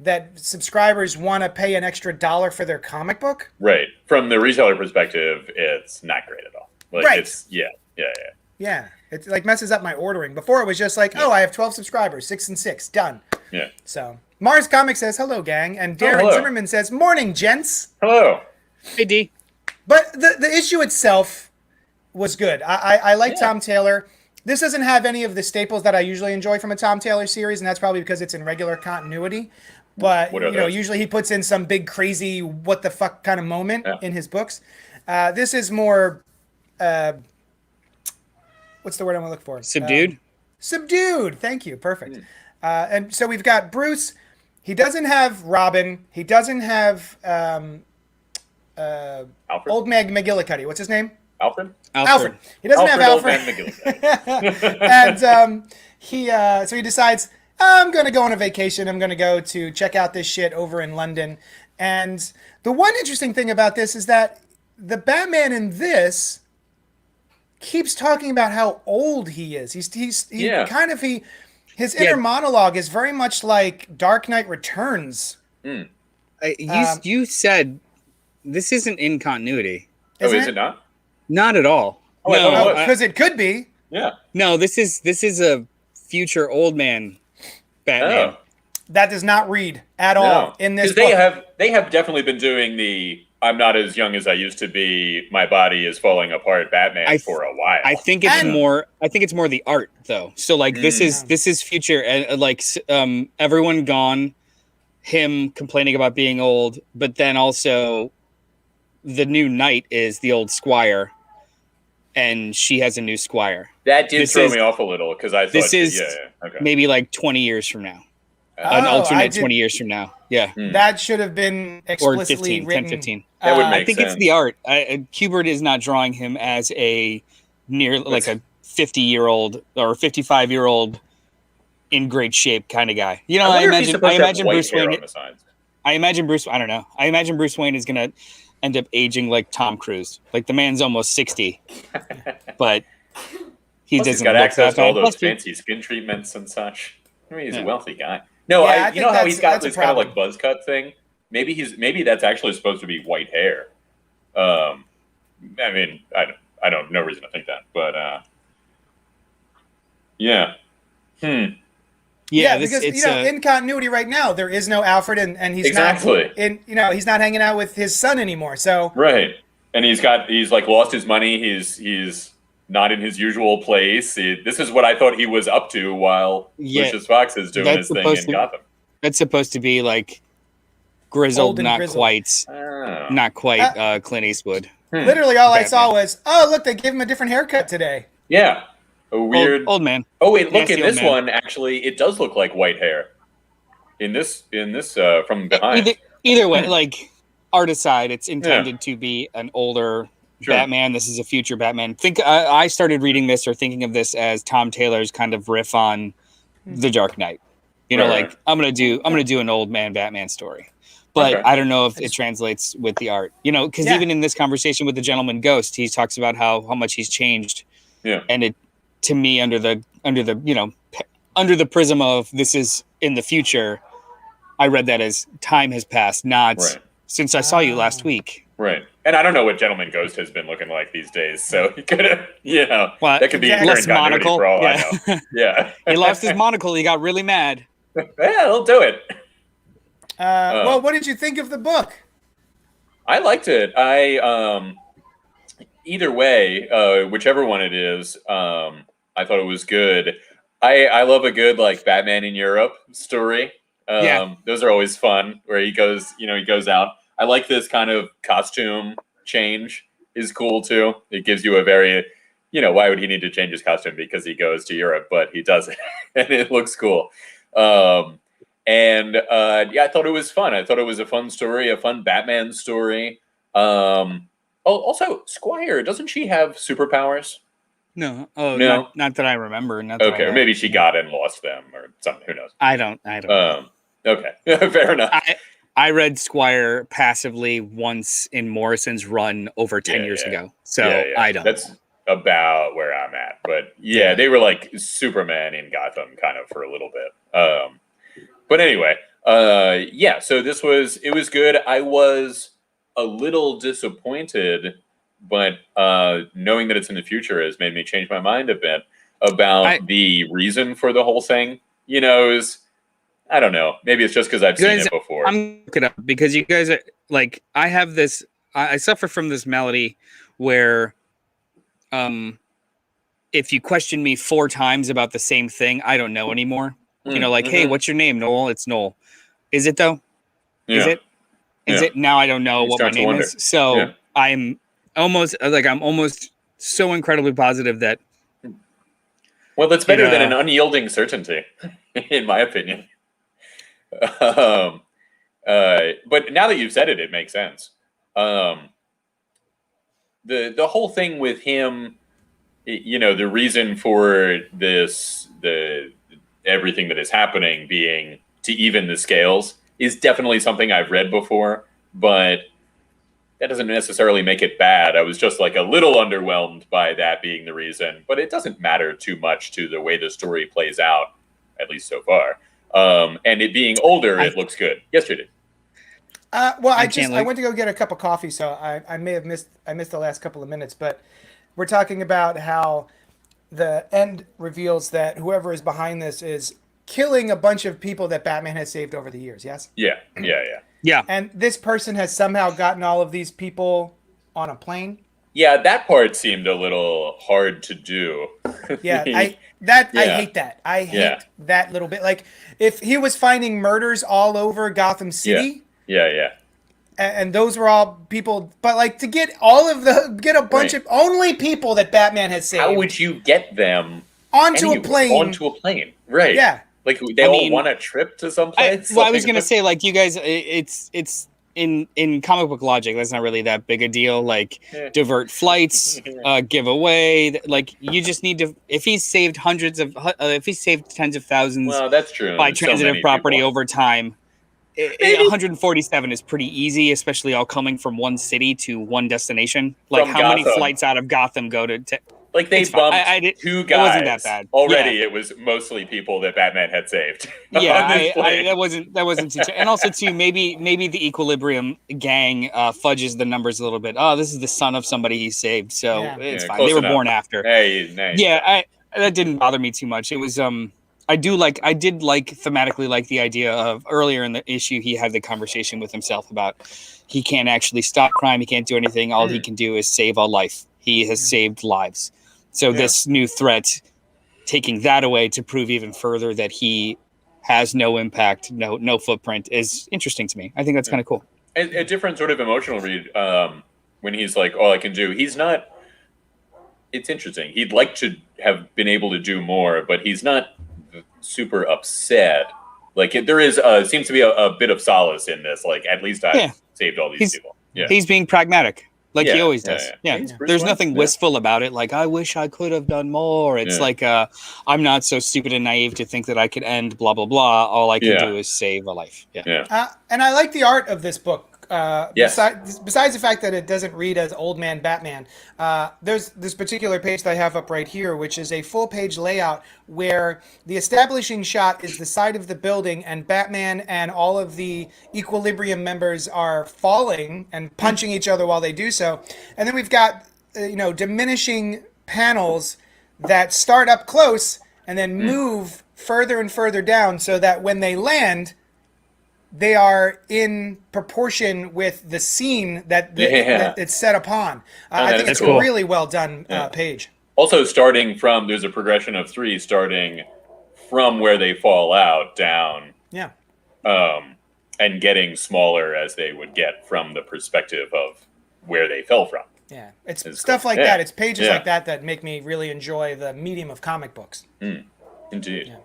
that subscribers want to pay an extra $1 for their comic book. Right. From the retailer perspective, it's not great at all. Like, right. It's, yeah. It like messes up my ordering. Before it was just like, I have 12 subscribers, 6 and 6, done. Yeah. So Mars Comics says, hello, gang. And Darren Zimmerman says, morning, gents. Hello. Hey, D. But the issue itself was good. I like Tom Taylor. This doesn't have any of the staples that I usually enjoy from a Tom Taylor series, and that's probably because it's in regular continuity. But, usually he puts in some big, crazy, what the fuck kind of moment in his books. This is more, what's the word I'm going to look for? Subdued? Subdued. Thank you. Perfect. And so we've got Bruce. He doesn't have Robin. He doesn't have Old Man McGillicuddy. What's his name? Alfred. He doesn't have Alfred. And so he decides, I'm going to go on a vacation. I'm going to go to check out this shit over in London. And the one interesting thing about this is that the Batman in this keeps talking about how old he is. His inner monologue is very much like Dark Knight Returns. You said this isn't in continuity. Is it not? Not at all. No, because it could be. Yeah. No, this is a future old man Batman. Oh. That does not read at all in this book. They have definitely been doing the I'm not as young as I used to be, my body is falling apart Batman for a while. I think it's more the art though. So like this is future everyone gone, him complaining about being old, but then also the new knight is the old squire and she has a new squire. That did throw me off a little because I thought this is maybe like 20 years from now. An alternate 20 years from now. Yeah. That should have been explicitly 10, 15. That would make I think sense. it's the art. Kubert is not drawing him as a like a 50-year-old or 55-year-old in great shape kind of guy. I imagine Bruce Wayne. I don't know. I imagine Bruce Wayne is going to end up aging like Tom Cruise. Like the man's almost 60, but Plus, he's got access to all those fancy skin treatments and such. I mean, he's a wealthy guy. No, you know how he's got this kind of like buzz cut thing? Maybe that's actually supposed to be white hair. I mean, I don't no reason to think that, but yeah. Yeah, because in continuity right now there is no Alfred, and he's not he's not hanging out with his son anymore. So right, and he's like lost his money. He's not in his usual place. This is what I thought he was up to while Lucius Fox is doing his thing in Gotham. That's supposed to be like grizzled, not quite Clint Eastwood. Literally, all I saw was, oh look, they gave him a different haircut today. Yeah. A weird old man. Oh wait, look in this one. Actually, it does look like white hair. In this from behind. Either way, like art aside, it's intended to be an older Batman. This is a future Batman. I started reading this or thinking of this as Tom Taylor's kind of riff on The Dark Knight. I'm gonna do an old man Batman story. But I don't know if it translates with the art. Because even in this conversation with the Gentleman Ghost, he talks about how much he's changed. Yeah. And it, to me, under the prism of this is in the future, I read that as time has passed, not since I saw you last week. Right. And I don't know what Gentleman Ghost has been looking like these days, so he could have, that could be current continuity for all I know. Yeah. He lost his monocle. He got really mad. Yeah, he'll do it. Well, what did you think of the book? I liked it. Either way, whichever one it is, I thought it was good. I love a good like Batman in Europe story. Those are always fun. Where he goes out. I like this kind of costume change is cool too. It gives you a very, why would he need to change his costume? Because he goes to Europe, but he does it, and it looks cool. I thought it was fun. I thought it was a fun story, a fun Batman story. Also, Squire, doesn't she have superpowers? No. Oh, no. Not that I remember. Okay, or maybe she got and lost them or something. Who knows? I don't know. Okay, fair enough. I read Squire passively once in Morrison's run over 10 years ago. So I don't. That's about where I'm at. But they were like Superman in Gotham kind of for a little bit. But anyway, so it was good. I was a little disappointed, but knowing that it's in the future has made me change my mind a bit about the reason for the whole thing. I don't know. Maybe it's just because I've seen it before. I'm looking up because you guys are like, I have this. I suffer from this malady where, if you question me 4 times about the same thing, I don't know anymore. Hey, what's your name, Noel? It's Noel. Is it though? Yeah. Is it? Is it? Now I don't know what my name is. So I'm almost so incredibly positive that. Well, that's better than an unyielding certainty, in my opinion. But now that you've said it, it makes sense. The whole thing with him, the reason for everything that is happening being to even the scales is definitely something I've read before, but that doesn't necessarily make it bad. I was just like a little underwhelmed by that being the reason, but it doesn't matter too much to the way the story plays out, at least so far. And it being older, it looks good. Yes, you did. I went to go get a cup of coffee, so I may have missed the last couple of minutes, but we're talking about how the end reveals that whoever is behind this is killing a bunch of people that Batman has saved over the years. Yes. Yeah. And this person has somehow gotten all of these people on a plane. Yeah, that part seemed a little hard to do. I hate that. I hate that little bit. Like if he was finding murders all over Gotham City. Yeah. And those were all people, but like to get a bunch of only people that Batman has saved. How would you get them onto a plane? Onto a plane, right? Yeah. Like they all want a trip to someplace. I was gonna say, like you guys, it's in comic book logic. That's not really that big a deal. Like divert flights, give away. Like you just need to. If he's saved tens of thousands, well, that's true. by transitive property over time. 147 is pretty easy, especially all coming from one city to one destination. Like, From how many Gotham. flights out of Gotham go to like, they bumped two guys. It wasn't that bad. Already, Yeah. it was mostly people that Batman had saved. Yeah, that wasn't too. And also, too, maybe the Equilibrium gang fudges the numbers a little bit. Oh, this is the son of somebody he saved, so it's fine. They were born after. Hey. Yeah, that didn't bother me too much. It was I did thematically like the idea of earlier in the issue he had the conversation with himself about he can't actually stop crime, he can't do anything. All he can do is save a life. He has saved lives. So this new threat, taking that away to prove even further that he has no impact, no footprint, is interesting to me. I think that's kind of cool. A different sort of emotional read when he's like, all I can do. He's not. It's interesting. He'd like to have been able to do more, but he's not super upset. Like, there is seems to be a bit of solace in this. Like, at least I saved all these people. Yeah, he's being pragmatic. Like he always does. Yeah. There's nothing wistful about it. Like, I wish I could have done more. It's like, I'm not so stupid and naive to think that I could end blah, blah, blah. All I can do is save a life. Yeah. And I like the art of this book. Besides the fact that it doesn't read as Old Man Batman, there's this particular page that I have up right here, which is a full page layout where the establishing shot is the side of the building and Batman and all of the Equilibrium members are falling and punching each other while they do so. And then we've got, diminishing panels that start up close and then move further and further down so that when they land, they are in proportion with the scene that it's set upon. I think it's a really well done page. Also, there's a progression of 3 starting from where they fall out down. Yeah. And getting smaller as they would get from the perspective of where they fell from. Yeah. It's stuff like that. It's pages like that make me really enjoy the medium of comic books. Indeed. Yeah.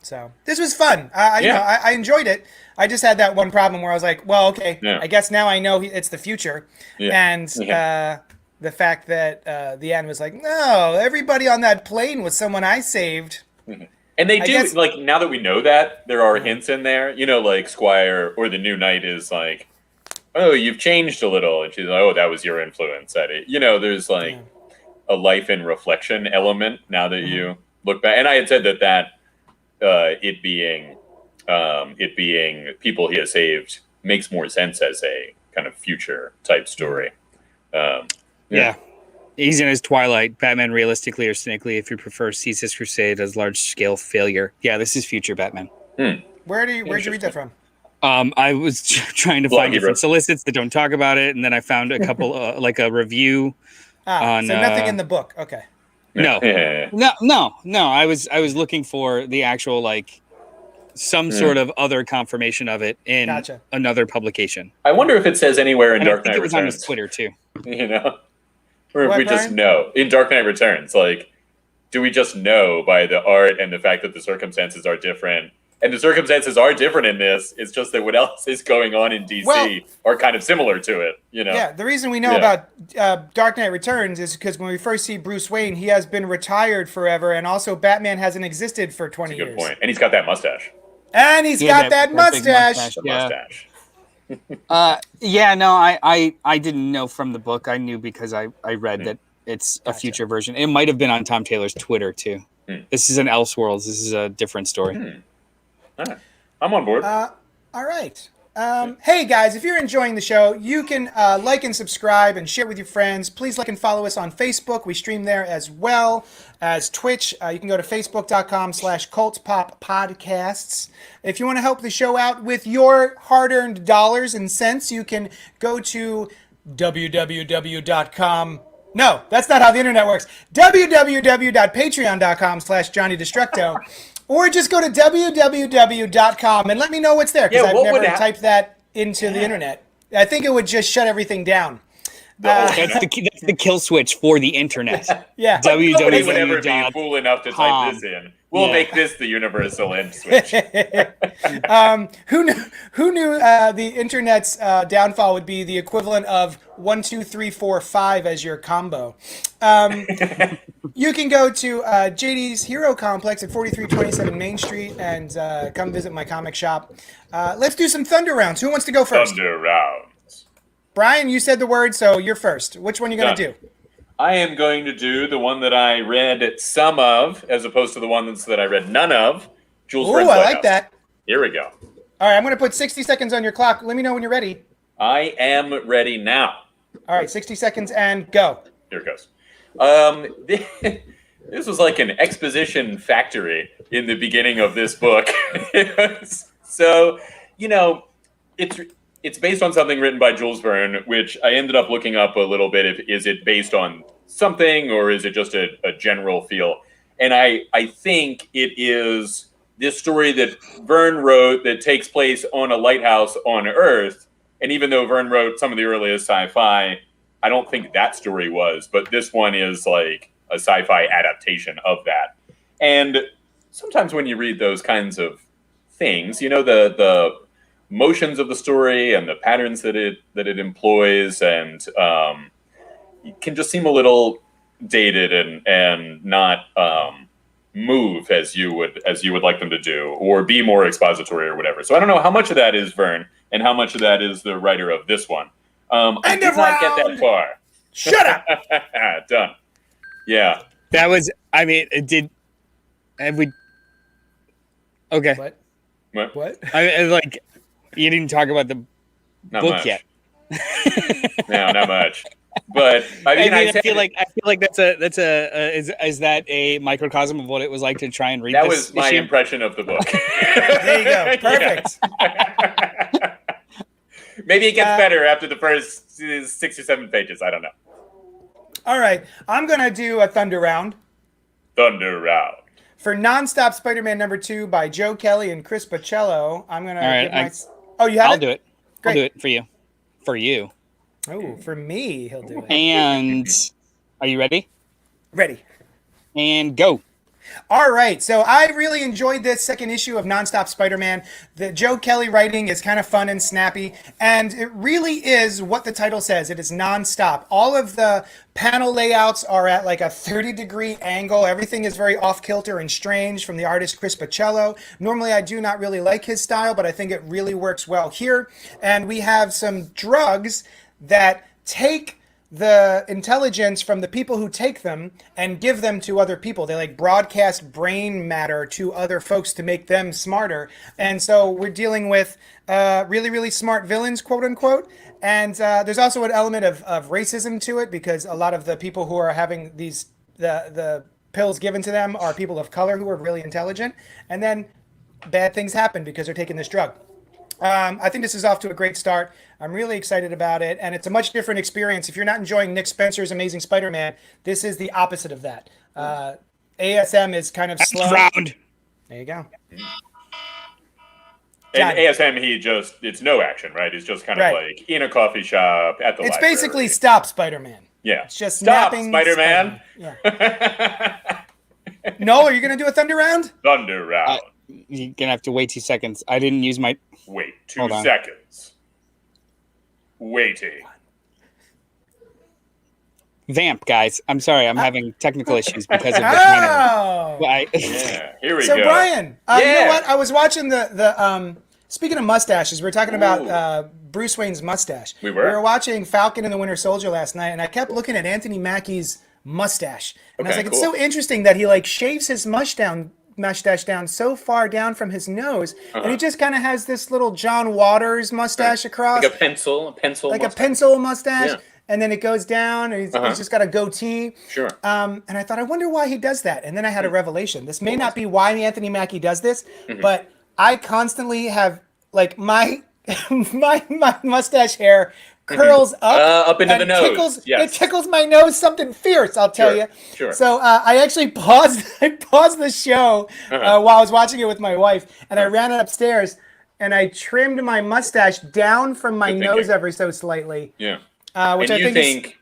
So this was fun. I enjoyed it. I just had that one problem where I was like, well, okay, I guess now I know it's the future. Yeah. And the fact that the end was like, no, everybody on that plane was someone I saved. And they do, like, now that we know that, there are hints in there. Like Squire or the New Knight is like, oh, you've changed a little. And she's like, oh, that was your influence at it. There's like a life in reflection element now that you look back. And I had said that it being people he has saved makes more sense as a kind of future type story. He's in his twilight. Batman, realistically or cynically, if you prefer, sees his crusade as large-scale failure. Yeah, this is future Batman. Where'd you read that from? I was trying to find different solicits that don't talk about it, and then I found a couple, like a review. So nothing in the book. Okay. No. I was looking for the actual, like, some sort of other confirmation of it in another publication. I wonder if it says anywhere in Dark Knight Returns. It was on his Twitter too. Or if we just know in Dark Knight Returns. Like, do we just know by the art and the fact that the circumstances are different? And the circumstances are different in this. It's just that what else is going on in DC are kind of similar to it, Yeah, the reason we know about Dark Knight Returns is because when we first see Bruce Wayne, he has been retired forever, and also Batman hasn't existed for 20 years. Good point. And he's got that mustache. And he's got that mustache. The mustache. I didn't know from the book. I knew because I read that it's a future version. It might have been on Tom Taylor's Twitter too. This is an Elseworlds. This is a different story. All right. I'm on board. All right. Hey guys, if you're enjoying the show, you can like and subscribe and share with your friends. Please like and follow us on Facebook. We stream there as well as Twitch. You can go to facebook.com/CultPop Podcasts. If you want to help the show out with your hard-earned dollars and cents, you can go to www.com. No, that's not how the internet works. www.patreon.com/JohnnyDestructo. Or just go to www.com and let me know what's there, because I've never typed that into the internet. I think it would just shut everything down. That's the kill switch for the internet. Yeah. Nobody would ever be fool enough to type this in. We'll make this the universal end switch. Who knew the internet's downfall would be the equivalent of 1, 2, 3, 4, 5 as your combo. You can go to JD's Hero Complex at 4327 Main Street and come visit my comic shop. Let's do some Thunder Rounds. Who wants to go first? Thunder Rounds. Brian, you said the word, so you're first. Which one are you going to do? I am going to do the one that I read some of, as opposed to the one that I read none of. Jules Verne's I like that. Here we go. All right, I'm going to put 60 seconds on your clock. Let me know when you're ready. I am ready now. All right, 60 seconds and go. Here it goes. This was like an exposition factory in the beginning of this book. So, it's based on something written by Jules Verne, which I ended up looking up a little bit. Is it based on something or is it just a general feel? And I think it is this story that Verne wrote that takes place on a lighthouse on Earth. And even though Verne wrote some of the earliest sci-fi, I don't think that story was, but this one is like a sci-fi adaptation of that. And sometimes when you read those kinds of things, the motions of the story and the patterns that it employs, and it can just seem a little dated and not move as you would like them to do, or be more expository or whatever. So I don't know how much of that is Verne and how much of that is the writer of this one. I did not get that far. Shut up. Done. Yeah. That was. I mean, it did. Have we? Okay. What? I like. You didn't talk about the Not book much. yet. No, not much. But I feel like that's a is that a microcosm of what it was like to try and read that this was my issue? impression of the book. There you go. Perfect. Maybe it gets better after the first 6 or 7 pages. I don't know. All right. I'm going to do a Thunder Round. Thunder Round. For Nonstop Spider-Man #2 by Joe Kelly and Chris Baccello, I'm going to give my... Oh, you have I'll it? do it. Great. I'll do it for you. For you. Oh, for me, he'll do it. And are you ready? Ready. And go. All right, so I really enjoyed this second issue of Nonstop Spider-Man. The Joe Kelly writing is kind of fun and snappy, and it really is what the title says. It is nonstop. All of the panel layouts are at like a 30-degree angle. Everything is very off-kilter and strange from the artist Chris Baccello. Normally, I do not really like his style, but I think it really works well here. And we have some drugs that take the intelligence from the people who take them and give them to other people. They like broadcast brain matter to other folks to make them smarter. And so we're dealing with really, really smart villains, quote unquote. And there's also an element of racism to it, because a lot of the people who are having the pills given to them are people of color who are really intelligent. And then bad things happen because they're taking this drug. I think this is off to a great start. I'm really excited about it, and it's a much different experience. If you're not enjoying Nick Spencer's Amazing Spider-Man, this is the opposite of that. ASM is kind of slow. Round. There you go. And ASM, it's no action, right? It's just kind of like in a coffee shop at the library. It's basically Stop Spider-Man. Yeah. It's just Stop napping Spider-Man. Yeah. Noel, are you going to do a Thunder Round? Thunder Round. You're going to have to wait 2 seconds. I didn't use my... Wait 2 seconds. Waiting. Vamp, guys. I'm sorry. I'm having technical issues because of the Yeah, here we so go. So, Brian, you know what? I was watching speaking of mustaches, we were talking about Bruce Wayne's mustache. We were watching Falcon and the Winter Soldier last night, and I kept looking at Anthony Mackie's mustache. And I was like, it's so interesting that he like shaves his mustache down so far down from his nose, and he just kind of has this little John Waters mustache across, like a pencil mustache, and then it goes down, and he's just got a goatee. Sure. And I thought, I wonder why he does that, and then I had a revelation. This may not be why Anthony Mackie does this, but I constantly have like my mustache hair curls up into the nose. It tickles my nose something fierce, I'll tell you. Sure. So I actually paused the show while I was watching it with my wife, and I ran it upstairs, and I trimmed my mustache down from my nose ever so slightly. Yeah. which and I you think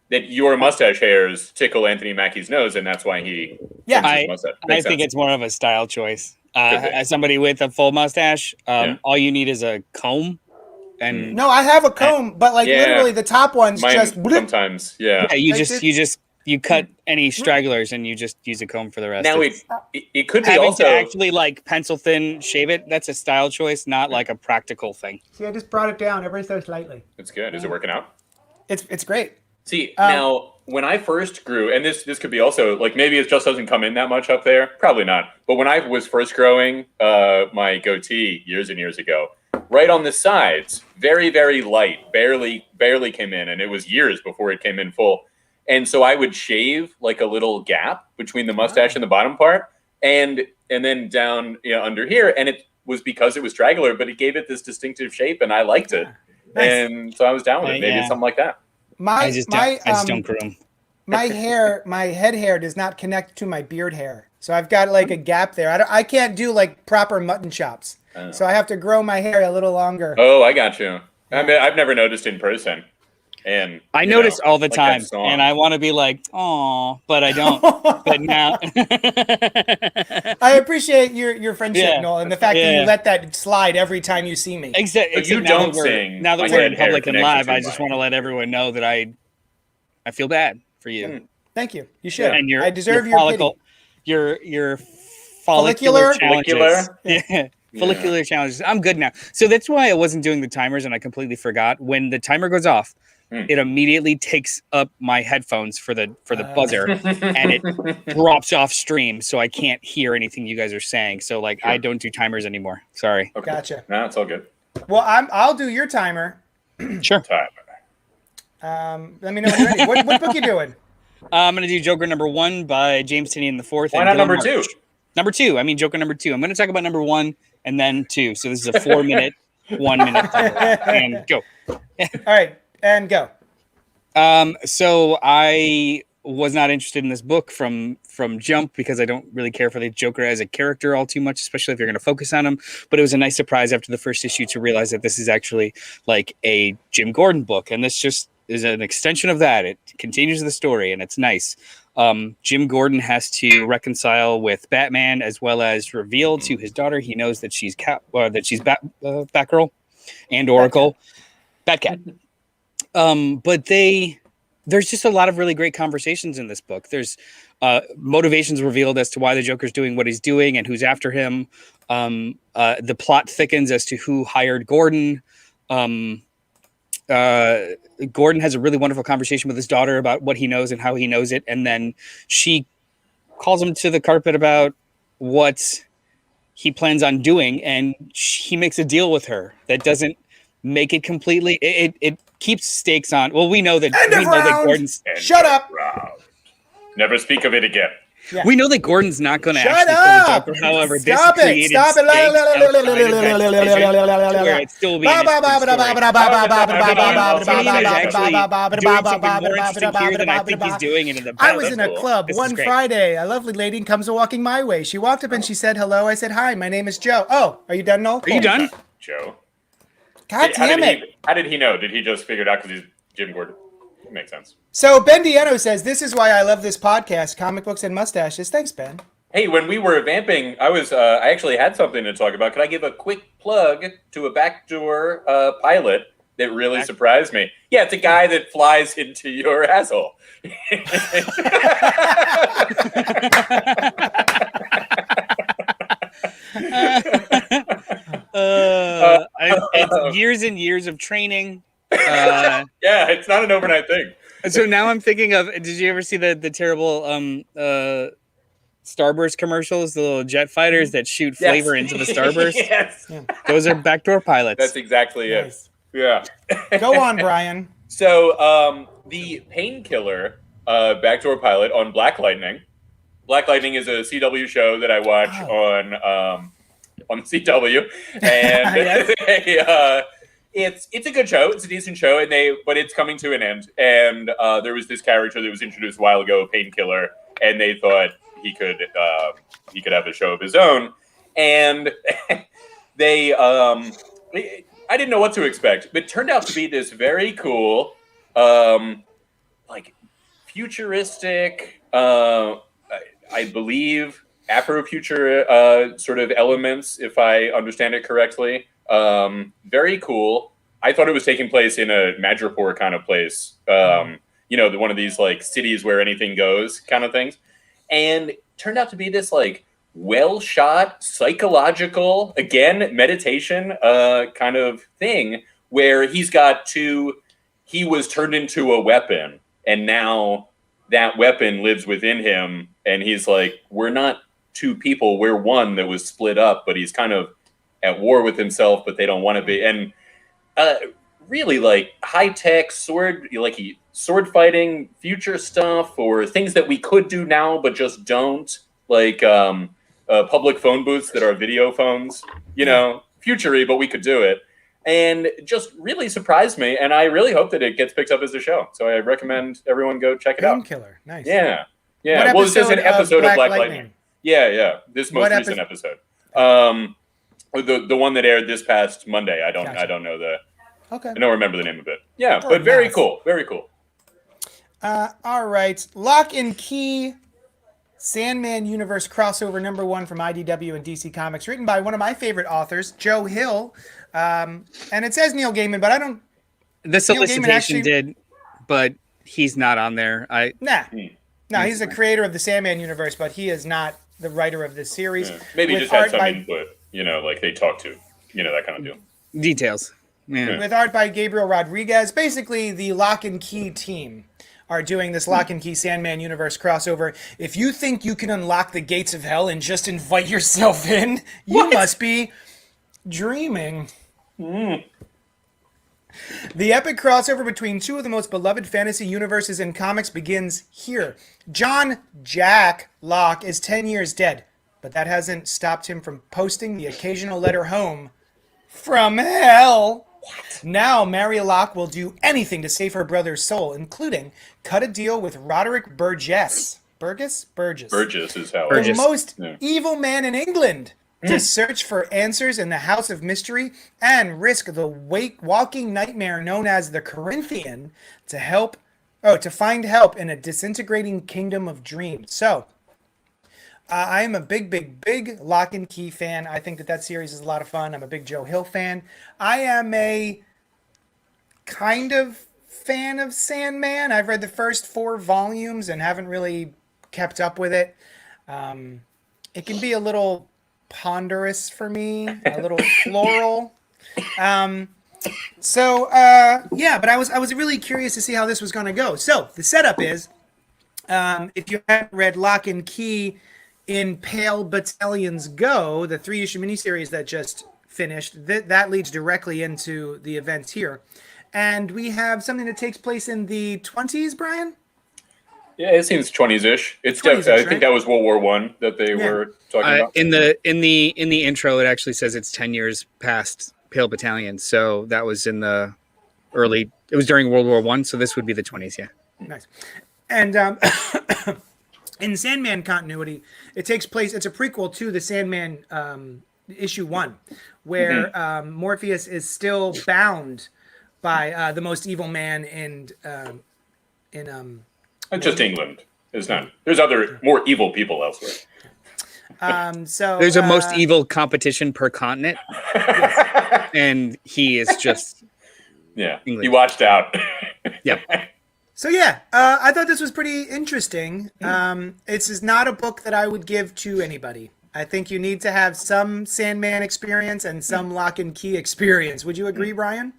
that your mustache hairs tickle Anthony Mackie's nose, and that's why he trims his mustache. I think it's more of a style choice. be. As somebody with a full mustache, all you need is a comb. And No, I have a comb, but literally the top one's Mine just sometimes, you cut any stragglers and you just use a comb for the rest. Now it could be having also to actually like pencil thin shave it. That's a style choice, not like a practical thing. See, I just brought it down ever so slightly. It's good. Is it working out? It's great. See, now when I first grew, and this could be also like maybe it just doesn't come in that much up there. Probably not. But when I was first growing my goatee years and years ago, right on the sides, very, very light, barely came in, and it was years before it came in full. And so I would shave like a little gap between the mustache and the bottom part, and then down under here, and it was because it was straggler, but it gave it this distinctive shape, and I liked it, and so I was down with it. Maybe it's something like that. I just don't groom. My head hair does not connect to my beard hair, so I've got like a gap there. I can't do like proper mutton chops, so I have to grow my hair a little longer. Oh, I got you. I mean, I've never noticed in person, and I notice all the time, and I want to be like, oh, but I don't. But now, I appreciate your friendship, Noel, and the fact that you let that slide every time you see me. Exactly. You don't sing. Now that we're in public and live, I just want to let everyone know that I feel bad for you. Thank you. You should. And I deserve your pity. Your follicular challenges. Follicular? Follicular challenges. I'm good now. So that's why I wasn't doing the timers, and I completely forgot. When the timer goes off, it immediately takes up my headphones for the buzzer, and it drops off stream, so I can't hear anything you guys are saying. So I don't do timers anymore. Sorry. Okay. Gotcha. No, it's all good. Well, I'll do your timer. Sure. Timer. Let me know when you're ready. What book you doing? I'm going to do Joker #1 by James Tinney in the fourth. Why not number 2? Number 2. I mean, Joker #2. I'm going to talk about number 1 and then 2. So this is a 4-minute, 1-minute timer. And go. All right, and go. So I was not interested in this book from Jump because I don't really care for the Joker as a character all too much, especially if you're going to focus on him. But it was a nice surprise after the first issue to realize that this is actually like a Jim Gordon book, and this just is an extension of that. It continues the story, and it's nice. Jim Gordon has to reconcile with Batman, as well as reveal to his daughter he knows that she's Batgirl and Oracle, Batcat. But there's just a lot of really great conversations in this book. There's motivations revealed as to why the Joker's doing what he's doing and who's after him. The plot thickens as to who hired Gordon. Gordon has a really wonderful conversation with his daughter about what he knows and how he knows it, and then she calls him to the carpet about what he plans on doing, and he makes a deal with her that doesn't make it completely. It keeps stakes on. Well, we know that Gordon's. Shut up. Never speak of it again. Yeah. We know that Gordon's not going to actually kill the Joker. However, Stop this it. created Stop it. where it's still being doing something more interesting here than I think he's doing it in the past. I was in a club one Friday. A lovely lady comes walking my way. She walked up and she said hello. I said hi. My name is Joe. Oh, are you done, Noel? Are you done, Joe? God damn it! How did he know? Did he just figure it out because he's Jim Gordon? Makes sense. So Ben Diano says, "This is why I love this podcast, comic books and mustaches." Thanks, Ben. Hey, when we were vamping, I actually had something to talk about. Could I give a quick plug to a backdoor pilot that really surprised me? Yeah, it's a guy that flies into your asshole. It's years and years of training. Yeah, it's not an overnight thing. So now I'm thinking of, did you ever see the terrible Starburst commercials, the little jet fighters that shoot flavor into the Starburst? Yes. Those are backdoor pilots. That's exactly it. Yeah. Go on, Brian. So the Painkiller backdoor pilot on Black Lightning. Black Lightning is a CW show that I watch on CW, and it's a good show. It's a decent show, but it's coming to an end. And there was this character that was introduced a while ago, Painkiller, and they thought he could have a show of his own. And I didn't know what to expect, but it turned out to be this very cool like futuristic, I believe Afrofuture sort of elements, if I understand it correctly. Very cool. I thought it was taking place in a Madripoor kind of place. One of these like cities where anything goes kind of things. And turned out to be this like well shot psychological, again, meditation kind of thing where he was turned into a weapon, and now that weapon lives within him, and he's like, we're not two people, we're one that was split up, but he's kind of at war with himself, but they don't want to be. And really like high-tech sword fighting future stuff, or things that we could do now but just don't, like public phone booths that are video phones, future-y, but we could do it. And just really surprised me, and I really hope that it gets picked up as a show. So I recommend everyone go check it out. Painkiller, nice. Yeah. Well, this is an episode of Black Lightning. Yeah. This most recent episode. The one that aired this past Monday. I don't know Okay. I don't remember the name of it. Yeah, but very cool. Very cool. All right. Lock and Key Sandman Universe crossover #1 from IDW and DC Comics, written by one of my favorite authors, Joe Hill. And it says Neil Gaiman, but I don't. The solicitation did, but he's not on there. No, he's the creator of the Sandman Universe, but he is not the writer of this series. Yeah. Maybe he just had some input, like they talk to, that kind of deal. Details. Yeah. With art by Gabriel Rodriguez. Basically, the Lock and Key team are doing this Lock and Key Sandman Universe crossover. If you think you can unlock the gates of hell and just invite yourself in, you must be dreaming. The epic crossover between two of the most beloved fantasy universes in comics begins here. John Jack Locke is 10 years dead, but that hasn't stopped him from posting the occasional letter home from hell. Now, Mary Locke will do anything to save her brother's soul, including cut a deal with Roderick Burgess. Burgess is how the most evil man in England, to search for answers in the House of Mystery and risk the walking nightmare known as the Corinthian to find help in a disintegrating kingdom of dreams. So, I am a big Lock and Key fan. I think that series is a lot of fun. I'm a big Joe Hill fan. I am a kind of fan of Sandman. I've read the first 4 volumes and haven't really kept up with it. It can be a little ponderous for me, a little floral. But I was really curious to see how this was going to go. So the setup is, if you haven't read Lock and Key in Pale Battalions Go, the 3-issue miniseries that just finished, that leads directly into the events here. And we have something that takes place in the 20s, Brian? Yeah, it seems 20s-ish. It's definitely. I think that was World War I that they were talking about. In the intro, it actually says it's 10 years past Pale Battalion. So that was in the early. It was during World War I. So this would be the 20s. Yeah. Nice. And in Sandman continuity, it takes place. It's a prequel to the Sandman issue 1, where Morpheus is still bound by the most evil man in just England. There's none. There's other more evil people elsewhere. So there's a most evil competition per continent, and he is just England. He watched out. Yep. So I thought this was pretty interesting. This is not a book that I would give to anybody. I think you need to have some Sandman experience and some Lock and Key experience. Would you agree, Brian?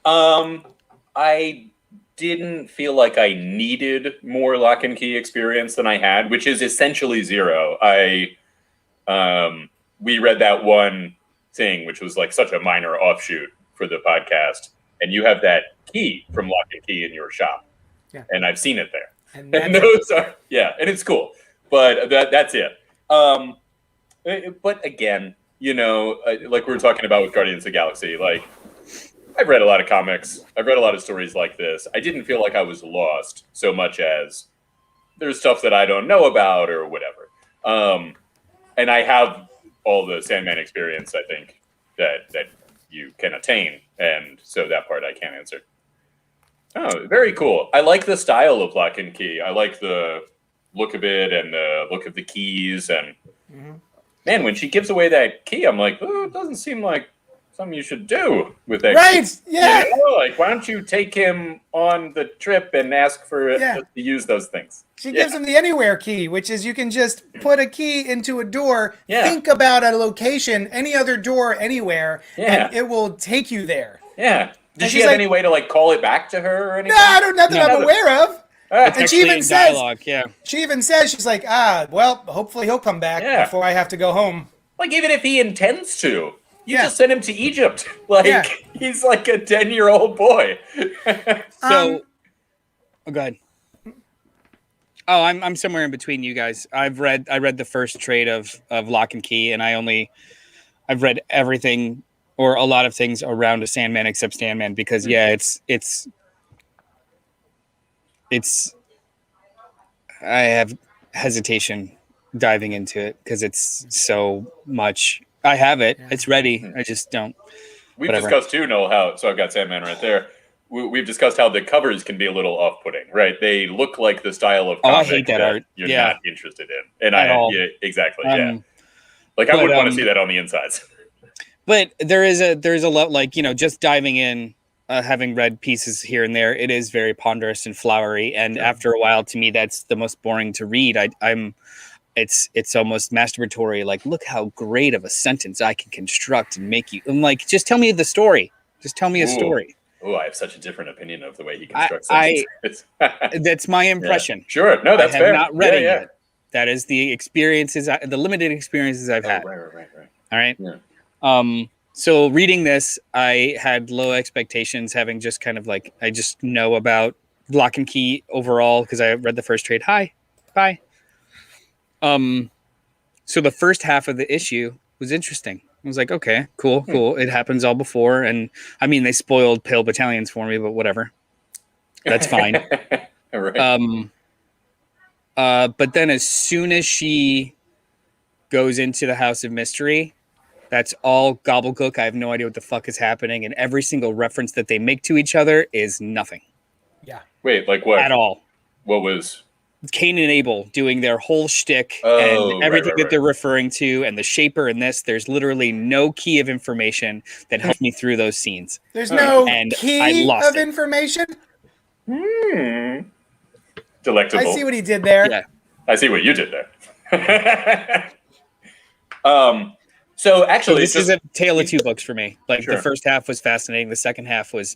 I didn't feel like I needed more Lock and Key experience than I had, which is essentially 0. We read that one thing, which was like such a minor offshoot for the podcast, and you have that key from Lock and Key in your shop, and I've seen it there, and those are and it's cool, but that's it. But again, like we were talking about with Guardians of the Galaxy, like, I've read a lot of comics. I've read a lot of stories like this. I didn't feel like I was lost so much as there's stuff that I don't know about or whatever. And I have all the Sandman experience, I think, that you can attain. And so that part I can't answer. Oh, very cool. I like the style of Lock and Key. I like the look of it and the look of the keys. And man, when she gives away that key, I'm like, oh, it doesn't seem like something you should do with that key. Right, yeah. You know? Like, why don't you take him on the trip and ask for to use those things? She gives him the anywhere key, which is you can just put a key into a door, Yeah. think about a location, any other door anywhere, and it will take you there. Yeah. Did And she she's have like, any way to like call it back to her or anything? No, I don't. Nothing I'm aware of. And she even says, dialogue, she even says, she's like, well, hopefully he'll come back before I have to go home. Like, even if he intends to, you just send him to Egypt. Like, he's like a 10-year-old boy. So, go ahead. Oh, I'm somewhere in between you guys. I read the first trade of Lock and Key, and I've read everything or a lot of things around a Sandman except Sandman because it's I have hesitation diving into it because it's so much. I have it. It's ready. I just don't. We've discussed too, Noel, so I've got Sandman right there. We've discussed how the covers can be a little off-putting, right? They look like the style of comic I hate that art. You're not interested in. And At all. Exactly. Like, I wouldn't want to see that on the insides. But there's a lot, like, just diving in, having read pieces here and there, it is very ponderous and flowery. And after a while, to me, that's the most boring to read. It's almost masturbatory. Like, look how great of a sentence I can construct and make you. I'm like, just tell me the story. Just tell me a story. Oh, I have such a different opinion of the way he constructs sentences. That's my impression. Yeah. Sure. No, that's fair. I have not read it yet. That is the experiences, the limited experiences I've had. Right. All right. Yeah. So reading this, I had low expectations, having just kind of like, I just know about Lock and Key overall because I read the first trade. Hi, bye. So the first half of the issue was interesting. I was like, okay, cool. It happens all before. And I mean, they spoiled Pale Battalions for me, but whatever. That's fine. Right. But then as soon as she goes into the House of Mystery, that's all gobbledygook. I have no idea what the fuck is happening. And every single reference that they make to each other is nothing. Yeah. Wait, like what? At all. What was... Cain and Abel doing their whole shtick and everything that they're referring to, and the Shaper in this. There's literally no key of information that helped me through those scenes. There's no key of information? Delectable. I see what he did there. Yeah. I see what you did there. So actually, this is a tale of two books for me. Like the first half was fascinating. The second half was...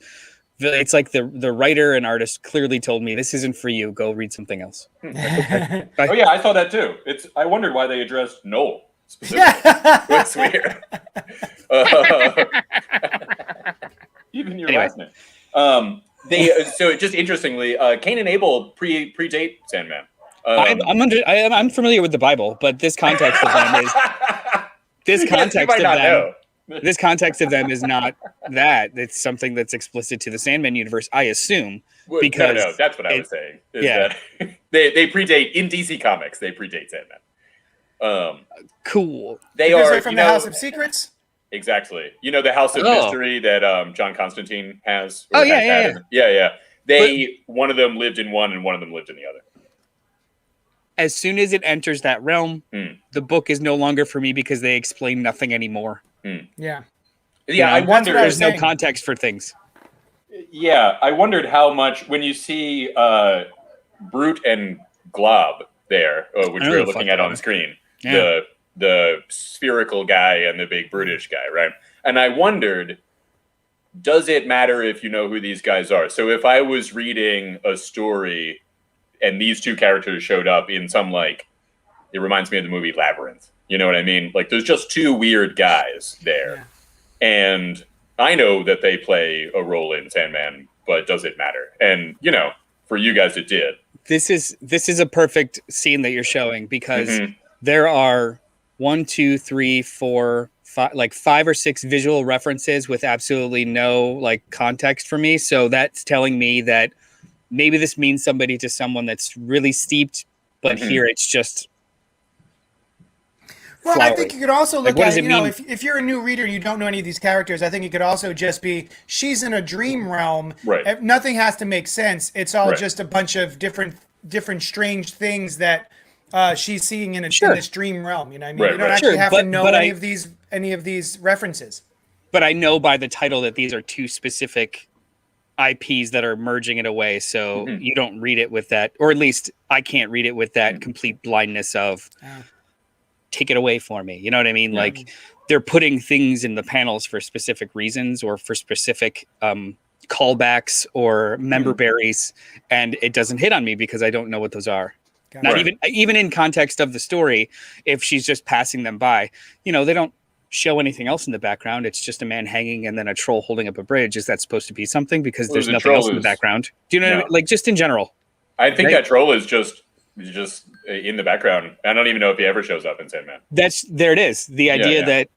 It's like the writer and artist clearly told me, this isn't for you. Go read something else. Okay. Oh, yeah, I saw that too. I wondered why they addressed Noel specifically. That's weird. Even your last name. So just interestingly, Cain and Abel predate Sandman. I'm familiar with the Bible, but this context of them is... This context of them is not that. It's something that's explicit to the Sandman universe, I assume. Because no, that's what I was saying. That they predate in DC Comics. They predate Sandman. Cool. They're from the House of Secrets. Exactly. The House of Mystery that John Constantine has. Yeah. One of them lived in one, and one of them lived in the other. As soon as it enters that realm, the book is no longer for me because they explain nothing anymore. Yeah. I wonder. There's no context for things. Yeah, I wondered how much when you see Brute and Glob there, which we're looking at on the screen, the spherical guy and the big brutish guy, right? And I wondered, does it matter if you know who these guys are? So if I was reading a story and these two characters showed up in some, like, it reminds me of the movie Labyrinth. You know what I mean? Like, there's just two weird guys there. Yeah. And I know that they play a role in Sandman, but does it matter? And, for you guys, it did. This is a perfect scene that you're showing because there are 1, 2, 3, 4, 5, like 5 or 6 visual references with absolutely no, like, context for me. So that's telling me that maybe this means somebody to someone that's really steeped, but here it's just... Well, flowery. I think you could also look what at does it, it you know, mean? if you're a new reader and you don't know any of these characters, I think it could also just be she's in a dream realm. Right. Nothing has to make sense. It's all Right. just a bunch of different strange things that she's seeing in Sure. in this dream realm. You know what I mean? Right, You don't right. actually Sure, have to but- know but any of these references. But I know by the title that these are two specific IPs that are merging in a way, so you don't read it with that, or at least I can't read it with that complete blindness of take it away for me. You know what I mean? Like they're putting things in the panels for specific reasons or for specific callbacks or member berries, and it doesn't hit on me because I don't know what those are. Not even in context of the story. If she's just passing them by, you know, they don't show anything else in the background. It's just a man hanging and then a troll holding up a bridge. Is that supposed to be something? Because there's nothing else in the background. Do you know what I mean? Like just in general? I think that troll is just in the background. I don't even know if he ever shows up in Sandman. There it is. The idea that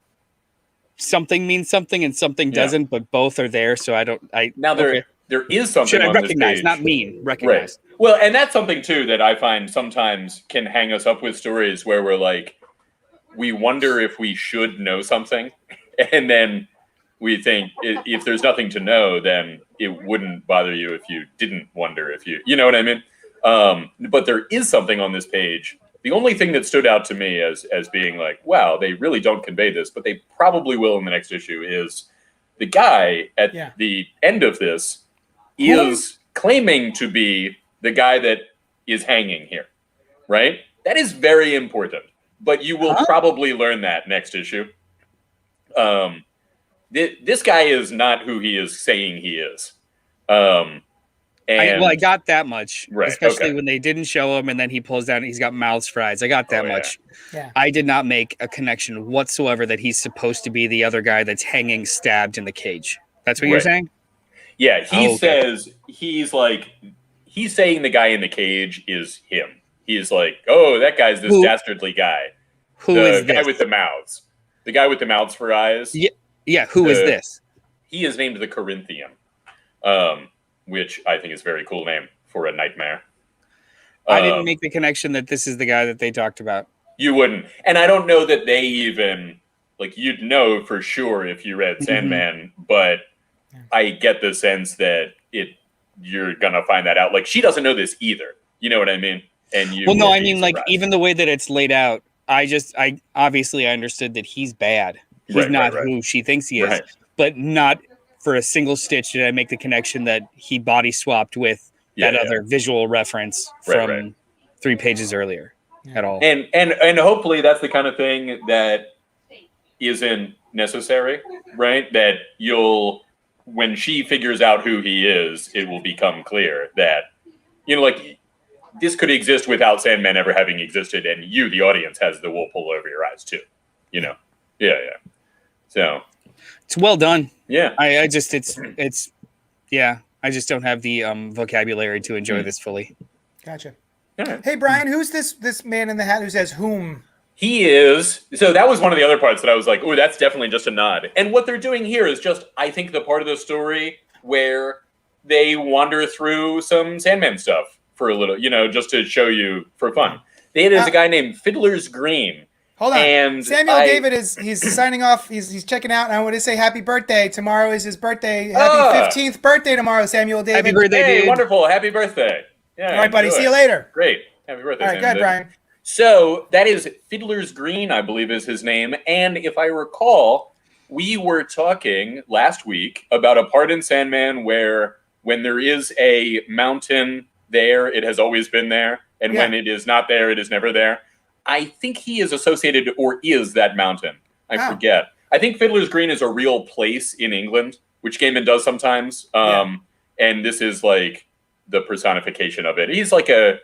something means something and something doesn't, but both are there. So there is something should I on recognize, this page. not mean, recognize. Right. Well, and that's something too that I find sometimes can hang us up with stories where we're like, we wonder if we should know something, and then we think if there's nothing to know, then it wouldn't bother you if you didn't wonder if you know what I mean? But there is something on this page. The only thing that stood out to me as being like, wow, they really don't convey this, but they probably will in the next issue, is the guy at the end of this is claiming to be the guy that is hanging here, right? That is very important. But you will probably learn that next issue. This guy is not who he is saying he is. I got that much, right, especially when they didn't show him and then he pulls down and he's got mouths for eyes. I got that much. Yeah. I did not make a connection whatsoever that he's supposed to be the other guy that's hanging stabbed in the cage. That's what you're saying? Yeah, he says he's saying the guy in the cage is him. He's like, oh, that guy's this dastardly guy. Who is the guy this? with the mouths? The guy with the mouths for eyes? Yeah. Who is this? He is named the Corinthian, which I think is a very cool name for a nightmare. I didn't make the connection that this is the guy that they talked about. You wouldn't. And I don't know that they even, like, you'd know for sure if you read Sandman, but I get the sense that you're going to find that out. Like, she doesn't know this either. You know what I mean? And you. Well, no, I mean, like, even the way that it's laid out, I obviously understood that he's bad. He's not who she thinks he is, but not for a single stitch did I make the connection that he body swapped with that other visual reference from 3 pages earlier at all. And hopefully that's the kind of thing that isn't necessary, right? That when she figures out who he is, it will become clear that, you know, like, this could exist without Sandman ever having existed, and you, the audience, has the wool pull over your eyes too. You know, So it's well done. Yeah, I just I just don't have the vocabulary to enjoy this fully. Gotcha. Yeah. Hey Brian, who's this man in the hat who says whom? He is. So that was one of the other parts that I was like, oh, that's definitely just a nod. And what they're doing here is just, I think, the part of the story where they wander through some Sandman stuff for a little, you know, just to show you for fun. There's a guy named Fiddler's Green. Hold on. And Samuel David he's signing off. He's checking out. And I want to say happy birthday. Tomorrow is his birthday. Happy 15th birthday tomorrow, Samuel David. Happy birthday, dude. Wonderful. Happy birthday. Yeah. All right, buddy. See you later. Great. Happy birthday. All right, go ahead, Brian. So that is Fiddler's Green, I believe is his name. And if I recall, we were talking last week about a part in Sandman where when there is a mountain there, it has always been there. And when it is not there, it is never there. I think he is associated or is that mountain. I forget. I think Fiddler's Green is a real place in England, which Gaiman does sometimes. And this is like the personification of it. He's like a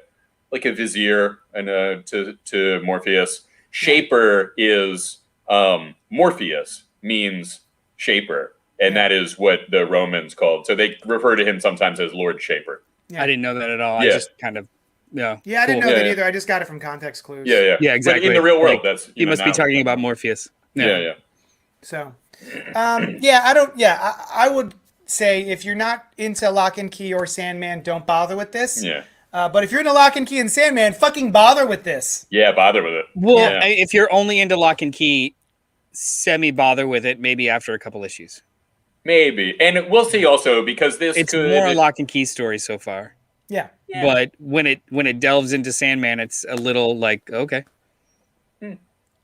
vizier and to Morpheus. Shaper is Morpheus means shaper, and that is what the Romans called. So they refer to him sometimes as Lord Shaper. I didn't know that at all. I just kind of I didn't know that either. I just got it from context clues. Yeah, exactly. But in the real world, that's he must be talking about Morpheus. Yeah. So, I would say if you're not into Lock and Key or Sandman, don't bother with this. Yeah. But if you're into Lock and Key and Sandman, fucking bother with this. Yeah, bother with it. Well, if you're only into Lock and Key, semi-bother with it maybe after a couple issues. Maybe. And we'll see also, because it's more a Lock and Key story so far. Yeah. But when it delves into Sandman, it's a little like, okay.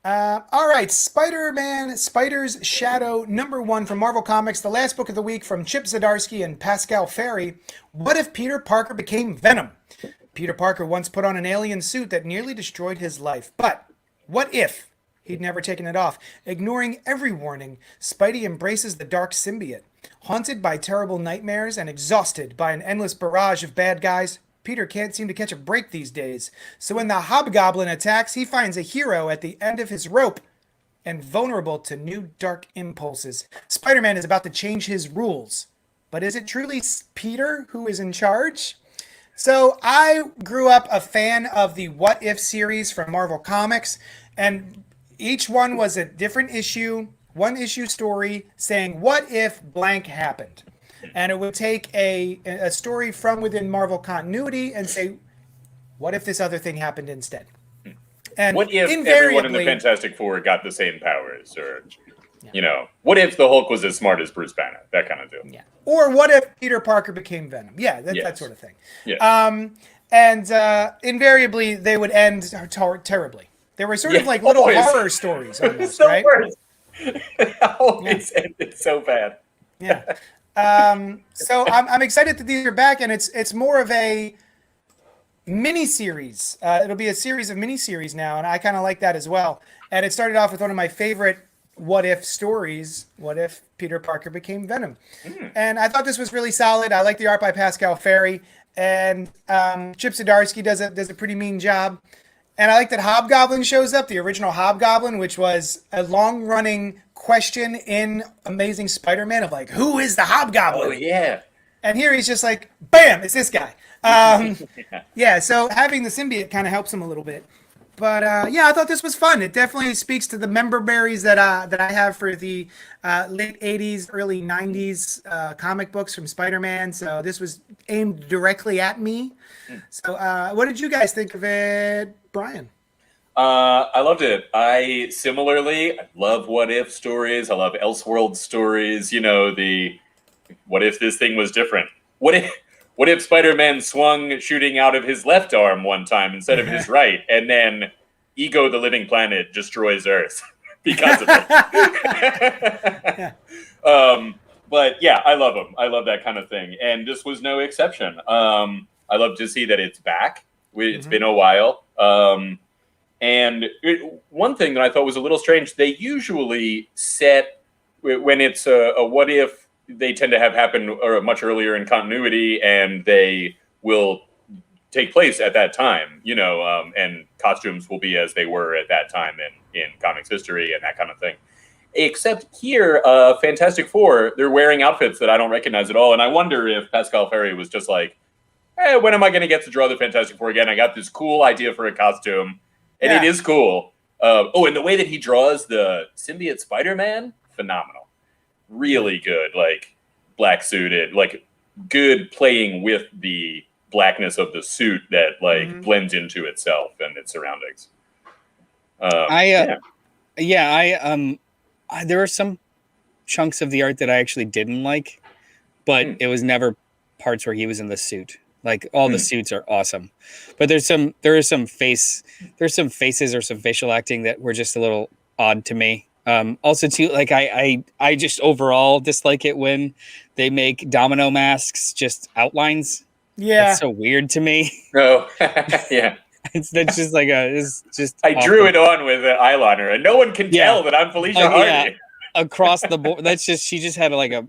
All right, Spider-Man, Spider's Shadow, #1 from Marvel Comics, the last book of the week from Chip Zdarsky and Pascal Ferry. What if Peter Parker became Venom? Peter Parker once put on an alien suit that nearly destroyed his life. But what if he'd never taken it off? Ignoring every warning, Spidey embraces the dark symbiote. Haunted by terrible nightmares and exhausted by an endless barrage of bad guys, Peter can't seem to catch a break these days. So when the Hobgoblin attacks, he finds a hero at the end of his rope and vulnerable to new dark impulses. Spider-Man is about to change his rules. But is it truly Peter who is in charge? So I grew up a fan of the What If series from Marvel Comics, and each one was a different issue, one issue story saying, what if blank happened? And it would take a story from within Marvel continuity and say, what if this other thing happened instead? And what if everyone in the Fantastic Four got the same powers? Or, what if the Hulk was as smart as Bruce Banner? That kind of deal. Yeah. Or what if Peter Parker became Venom? Yeah, that sort of thing. Yes. And invariably, they would end terribly. They were sort of like little horror stories almost, right? Always ended so bad. Yeah. So I'm excited that these are back, and it's more of a mini-series. It'll be a series of mini-series now, and I kind of like that as well. And it started off with one of my favorite what-if stories, what if Peter Parker became Venom? And I thought this was really solid. I like the art by Pascal Ferry, and Chip Zdarsky does a pretty mean job. And I like that Hobgoblin shows up, the original Hobgoblin, which was a long-running question in Amazing Spider-Man of like, who is the Hobgoblin? Oh, yeah. And here he's just like, bam, it's this guy. So having the symbiote kind of helps him a little bit. But I thought this was fun. It definitely speaks to the member berries that I have for the late 80s, early 90s comic books from Spider-Man. So this was aimed directly at me. So what did you guys think of it, Brian? I loved it. I similarly love what if stories. I love Elseworld stories. The what if this thing was different? What if Spider-Man swung shooting out of his left arm one time instead of his right, and then Ego the Living Planet destroys Earth because of it? But yeah, I love them. I love that kind of thing, and this was no exception. I love to see that it's back. It's been a while. One thing that I thought was a little strange, they usually set, when it's a what if, they tend to have happen much earlier in continuity, and they will take place at that time, and costumes will be as they were at that time in comics history and that kind of thing. Except here, Fantastic Four, they're wearing outfits that I don't recognize at all, and I wonder if Pascal Ferry was just like, hey, when am I going to get to draw the Fantastic Four again? I got this cool idea for a costume, and it is cool. And the way that he draws the symbiote Spider-Man, phenomenal. Really good, like black suited, like good playing with the blackness of the suit that blends into itself and its surroundings. There are some chunks of the art that I actually didn't like, but it was never parts where he was in the suit. Like all the suits are awesome, but there's some faces or some facial acting that were just a little odd to me. Also too, like I just overall dislike it when they make domino masks just outlines. Yeah. It's so weird to me. Oh, yeah. That's just like it's just. I drew it on with an eyeliner, and no one can tell that I'm Felicia Hardy. Yeah. Across the board. She just had like a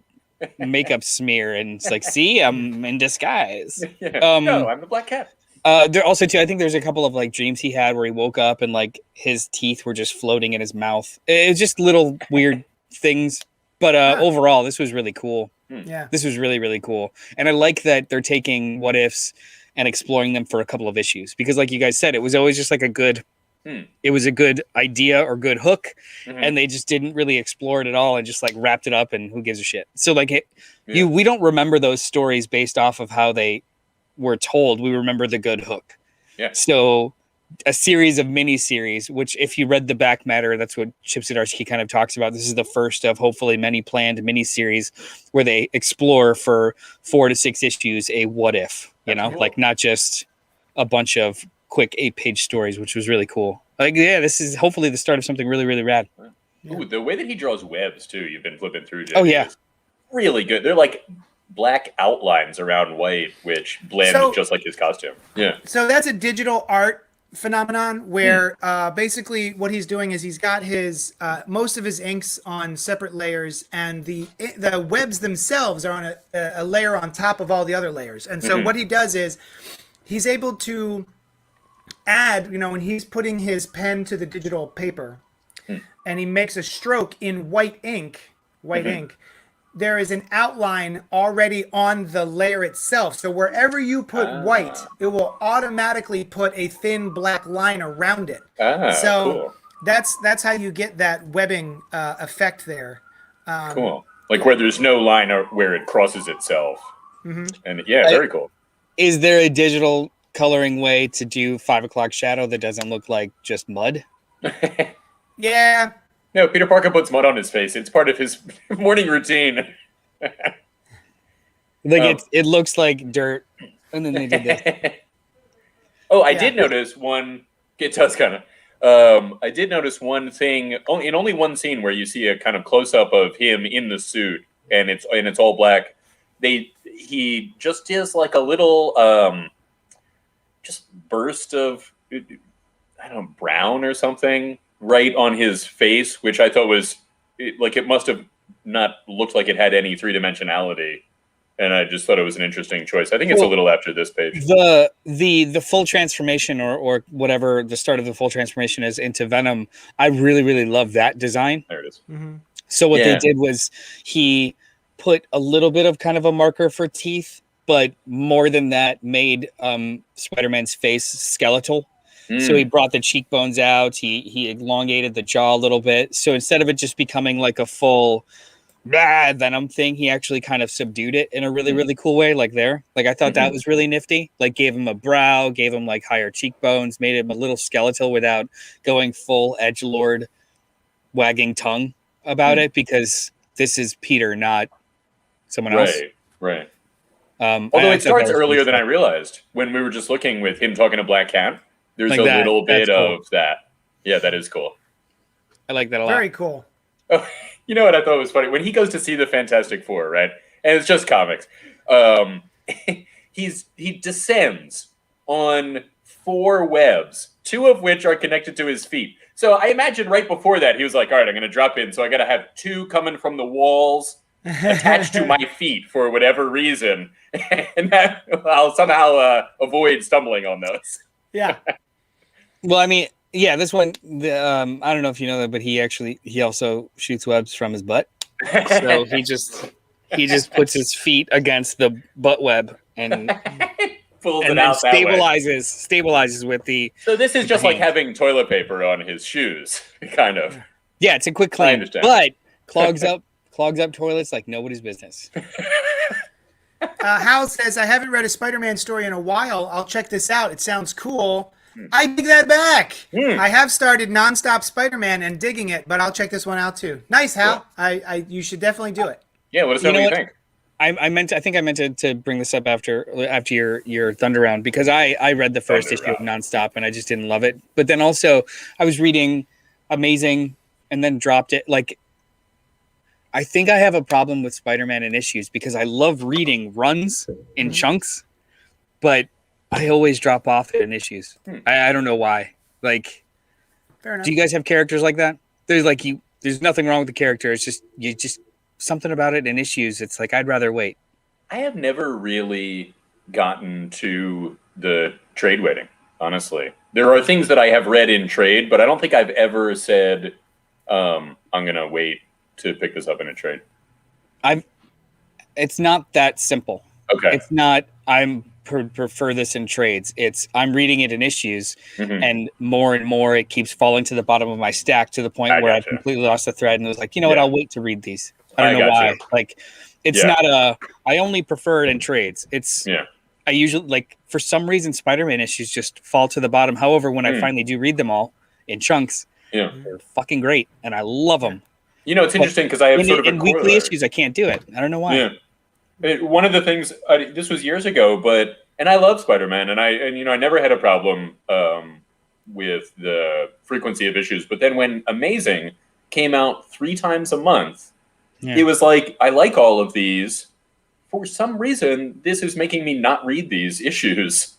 makeup smear, and it's like, see, I'm in disguise. No, I'm the Black Cat. There also too, I think there's a couple of like dreams he had where he woke up and like his teeth were just floating in his mouth. It was just little weird things, but overall, this was really cool. Yeah, this was really, really cool, and I like that they're taking what ifs and exploring them for a couple of issues, because like you guys said, it was always just like a good. It was a good idea or good hook, and they just didn't really explore it at all and just like wrapped it up, and who gives a shit. So like we don't remember those stories based off of how they were told. We remember the good hook. Yeah. So a series of mini-series, which if you read the back matter, that's what Chip Zdarsky kind of talks about. This is the first of hopefully many planned mini-series where they explore for 4 to 6 issues a what if, like not just a bunch of quick 8-page stories, which was really cool. Like, yeah, this is hopefully the start of something really, really rad. Ooh, the way that he draws webs too, you've been flipping through, Jay, Oh, yeah. is really good. They're like black outlines around white, which blend just like his costume. Yeah. So that's a digital art phenomenon where basically what he's doing is he's got his most of his inks on separate layers, and the webs themselves are on a layer on top of all the other layers. And so what he does is he's able to add, when he's putting his pen to the digital paper and he makes a stroke in white ink, there is an outline already on the layer itself. So wherever you put white, it will automatically put a thin black line around it. Cool. That's how you get that webbing effect there. Cool. Like where there's no line or where it crosses itself. And very cool. Is there a digital coloring way to do 5 o'clock shadow that doesn't look like just mud? Yeah. No, Peter Parker puts mud on his face. It's part of his morning routine. It looks like dirt, and then they did this. I did notice one. It does kind of. I did notice one thing in only one scene where you see a kind of close up of him in the suit, and it's all black. He just is like a little just burst of brown or something right on his face, which I thought was it must have not looked like it had any 3-dimensionality, and I just thought it was an interesting choice. I think it's a little after this page. The full transformation or whatever the start of the full transformation is into Venom. I really, really love that design. There it is. So what they did was he put a little bit of kind of a marker for teeth, but more than that made Spider-Man's face skeletal. So he brought the cheekbones out. He elongated the jaw a little bit. So instead of it just becoming like a full Venom thing, he actually kind of subdued it in a really, really cool way. Like I thought that was really nifty. Like gave him a brow, gave him like higher cheekbones, made him a little skeletal without going full edgelord wagging tongue about it, because this is Peter, not someone else. Right. Although it starts earlier than I realized when we were just looking with him talking to Black Cat. There's like a little bit of that. Yeah, that is cool. I like that a lot. Very cool. Oh, you know what I thought was funny? When he goes to see the Fantastic Four, right? And it's just comics. He descends on 4 webs, 2 of which are connected to his feet. So I imagine right before that, he was like, all right, I'm going to drop in. So I got to have 2 coming from the walls attached to my feet for whatever reason. And that I'll somehow avoid stumbling on those. Yeah. Well, I mean, this one, I don't know if you know that, but he also shoots webs from his butt. So he just puts his feet against the butt web and pulls it out stabilizes with the. So this is just like having toilet paper on his shoes, kind of. Yeah, it's a quick clean, but clogs up toilets like nobody's business. Hal says, I haven't read a Spider-Man story in a while. I'll check this out. It sounds cool. I dig that back. I have started Nonstop Spider-Man and digging it, but I'll check this one out too. Nice, Hal. Cool. You should definitely do it. Yeah, let us know what you think. I think I meant to bring this up after your Thunder Round, because I read the first issue of Nonstop and I just didn't love it. But then also I was reading Amazing and then dropped it. Like, I think I have a problem with Spider-Man in issues because I love reading runs in chunks, but I always drop off in issues. I don't know why. Like, fair enough. Do you guys have characters like that? There's nothing wrong with the character. It's just something about it in issues. It's like, I'd rather wait. I have never really gotten to the trade waiting, honestly. There are things that I have read in trade, but I don't think I've ever said, I'm going to wait to pick this up in a trade. It's not that simple. Okay. It's not, prefer this in trades. It's I'm reading it in issues, and more it keeps falling to the bottom of my stack to the point where I completely lost the thread and was like, you know what, I'll wait to read these. I don't know why. Like, it's not I only prefer it in trades. It's I usually like for some reason Spider-Man issues just fall to the bottom. However, when I finally do read them all in chunks, they're fucking great, and I love them. You know, it's interesting because I have sort of a weekly issues. I can't do it. I don't know why. Yeah. One of the things this was years ago, and I love Spider-Man, and I never had a problem with the frequency of issues. But then when Amazing came out 3 times a month, it was like, I like all of these. For some reason, this is making me not read these issues.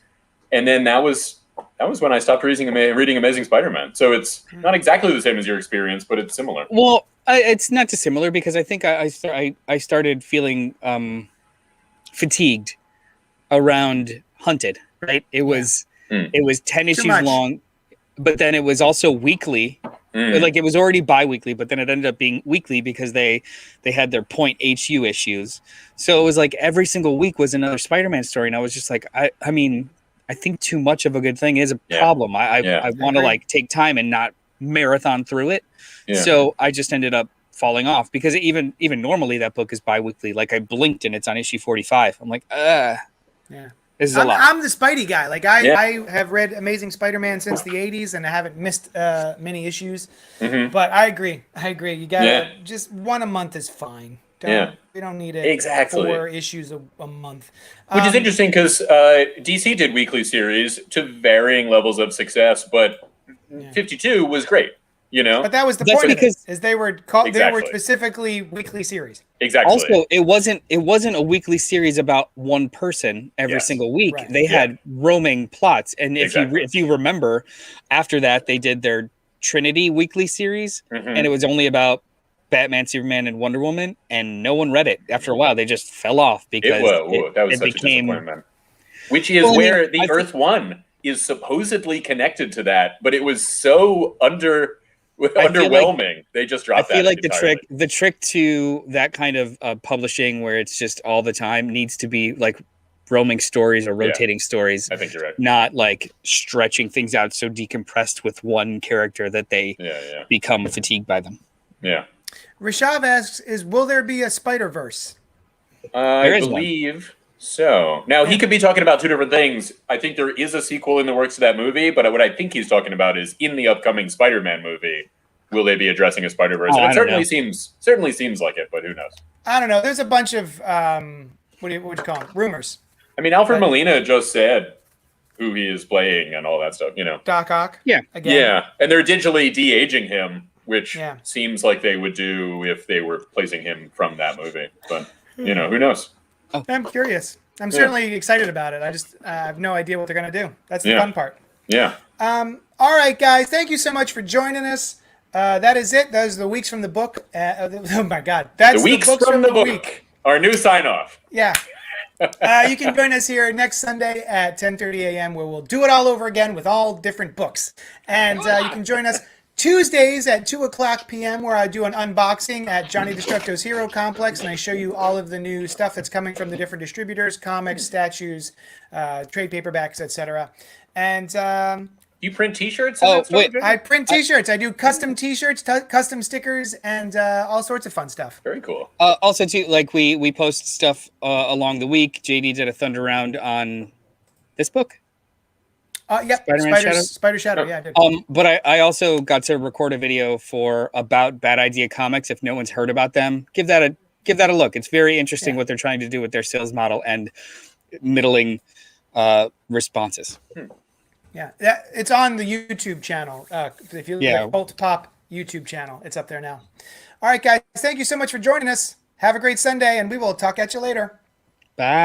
And then that was when I stopped reading Amazing Spider-Man. So it's not exactly the same as your experience, but it's similar. Well, it's not dissimilar because I think I started feeling fatigued around Hunted. Right? It was 10 issues long, but then it was also weekly. Like it was already bi-weekly, but then it ended up being weekly because they had their Point HU issues. So it was like every single week was another Spider-Man story, and I was just like, I mean, I think too much of a good thing is a problem. I want to like take time and not marathon through it. Yeah. So I just ended up falling off because even normally that book is bi-weekly. Like I blinked and it's on issue 45. I'm like, This is a lot. I'm the Spidey guy. Like I have read Amazing Spider-Man since the 80s and I haven't missed many issues. But I agree. You got just one a month is fine. We don't need it. Exactly. 4 issues a month. Which is interesting because DC did weekly series to varying levels of success, but 52 was great. You know, but that was the point because is they were called. They were specifically weekly series. Exactly. Also, it wasn't a weekly series about one person every single week. Right. They had roaming plots, and if you remember, after that they did their Trinity weekly series, and it was only about Batman, Superman, and Wonder Woman, and no one read it. After a while, they just fell off because it became. Which is where the Earth One is supposedly connected to that, but it was so underwhelming. Like, they just dropped that. I feel like the trick to that kind of publishing where it's just all the time needs to be like roaming stories or rotating stories. I think you're right. Not like stretching things out so decompressed with one character that they become fatigued by them. Yeah. Rishav asks, will there be a Spider-Verse? I believe so. Now, he could be talking about 2 different things. I think there is a sequel in the works to that movie, but what I think he's talking about is in the upcoming Spider-Man movie, will they be addressing a Spider-Verse? And it certainly seems like it, but who knows? I don't know. There's a bunch of, what do you call them? Rumors. I mean, Alfred Molina just said who he is playing and all that stuff, you know. Doc Ock? Yeah. Again. Yeah, and they're digitally de-aging him, which seems like they would do if they were placing him from that movie. But, you know, who knows? Oh. I'm curious. I'm certainly excited about it. I just have no idea what they're going to do. That's the fun part. Yeah. All right, guys. Thank you so much for joining us. That is it. Those are the weeks from the book. Oh, my God. That's the weeks books from the book. Week. Our new sign-off. Yeah. You can join us here next Sunday at 10:30 a.m. where we'll do it all over again with all different books. And you can join us Tuesdays at 2:00 p.m. where I do an unboxing at Johnny Destructo's Hero Complex, and I show you all of the new stuff that's coming from the different distributors, comics, statues, trade paperbacks, etc. And you print T-shirts? I print T-shirts. I do custom T-shirts, custom stickers, and all sorts of fun stuff. Very cool. Also, too, like we post stuff along the week. JD did a Thunder Round on this book. Spider Shadow. Yeah, I did. But I also got to record a video about Bad Idea Comics. If no one's heard about them, give that a look. It's very interesting what they're trying to do with their sales model and middling responses. Yeah, it's on the YouTube channel. If you look at CultPop YouTube channel, it's up there now. All right, guys, thank you so much for joining us. Have a great Sunday, and we will talk at you later. Bye.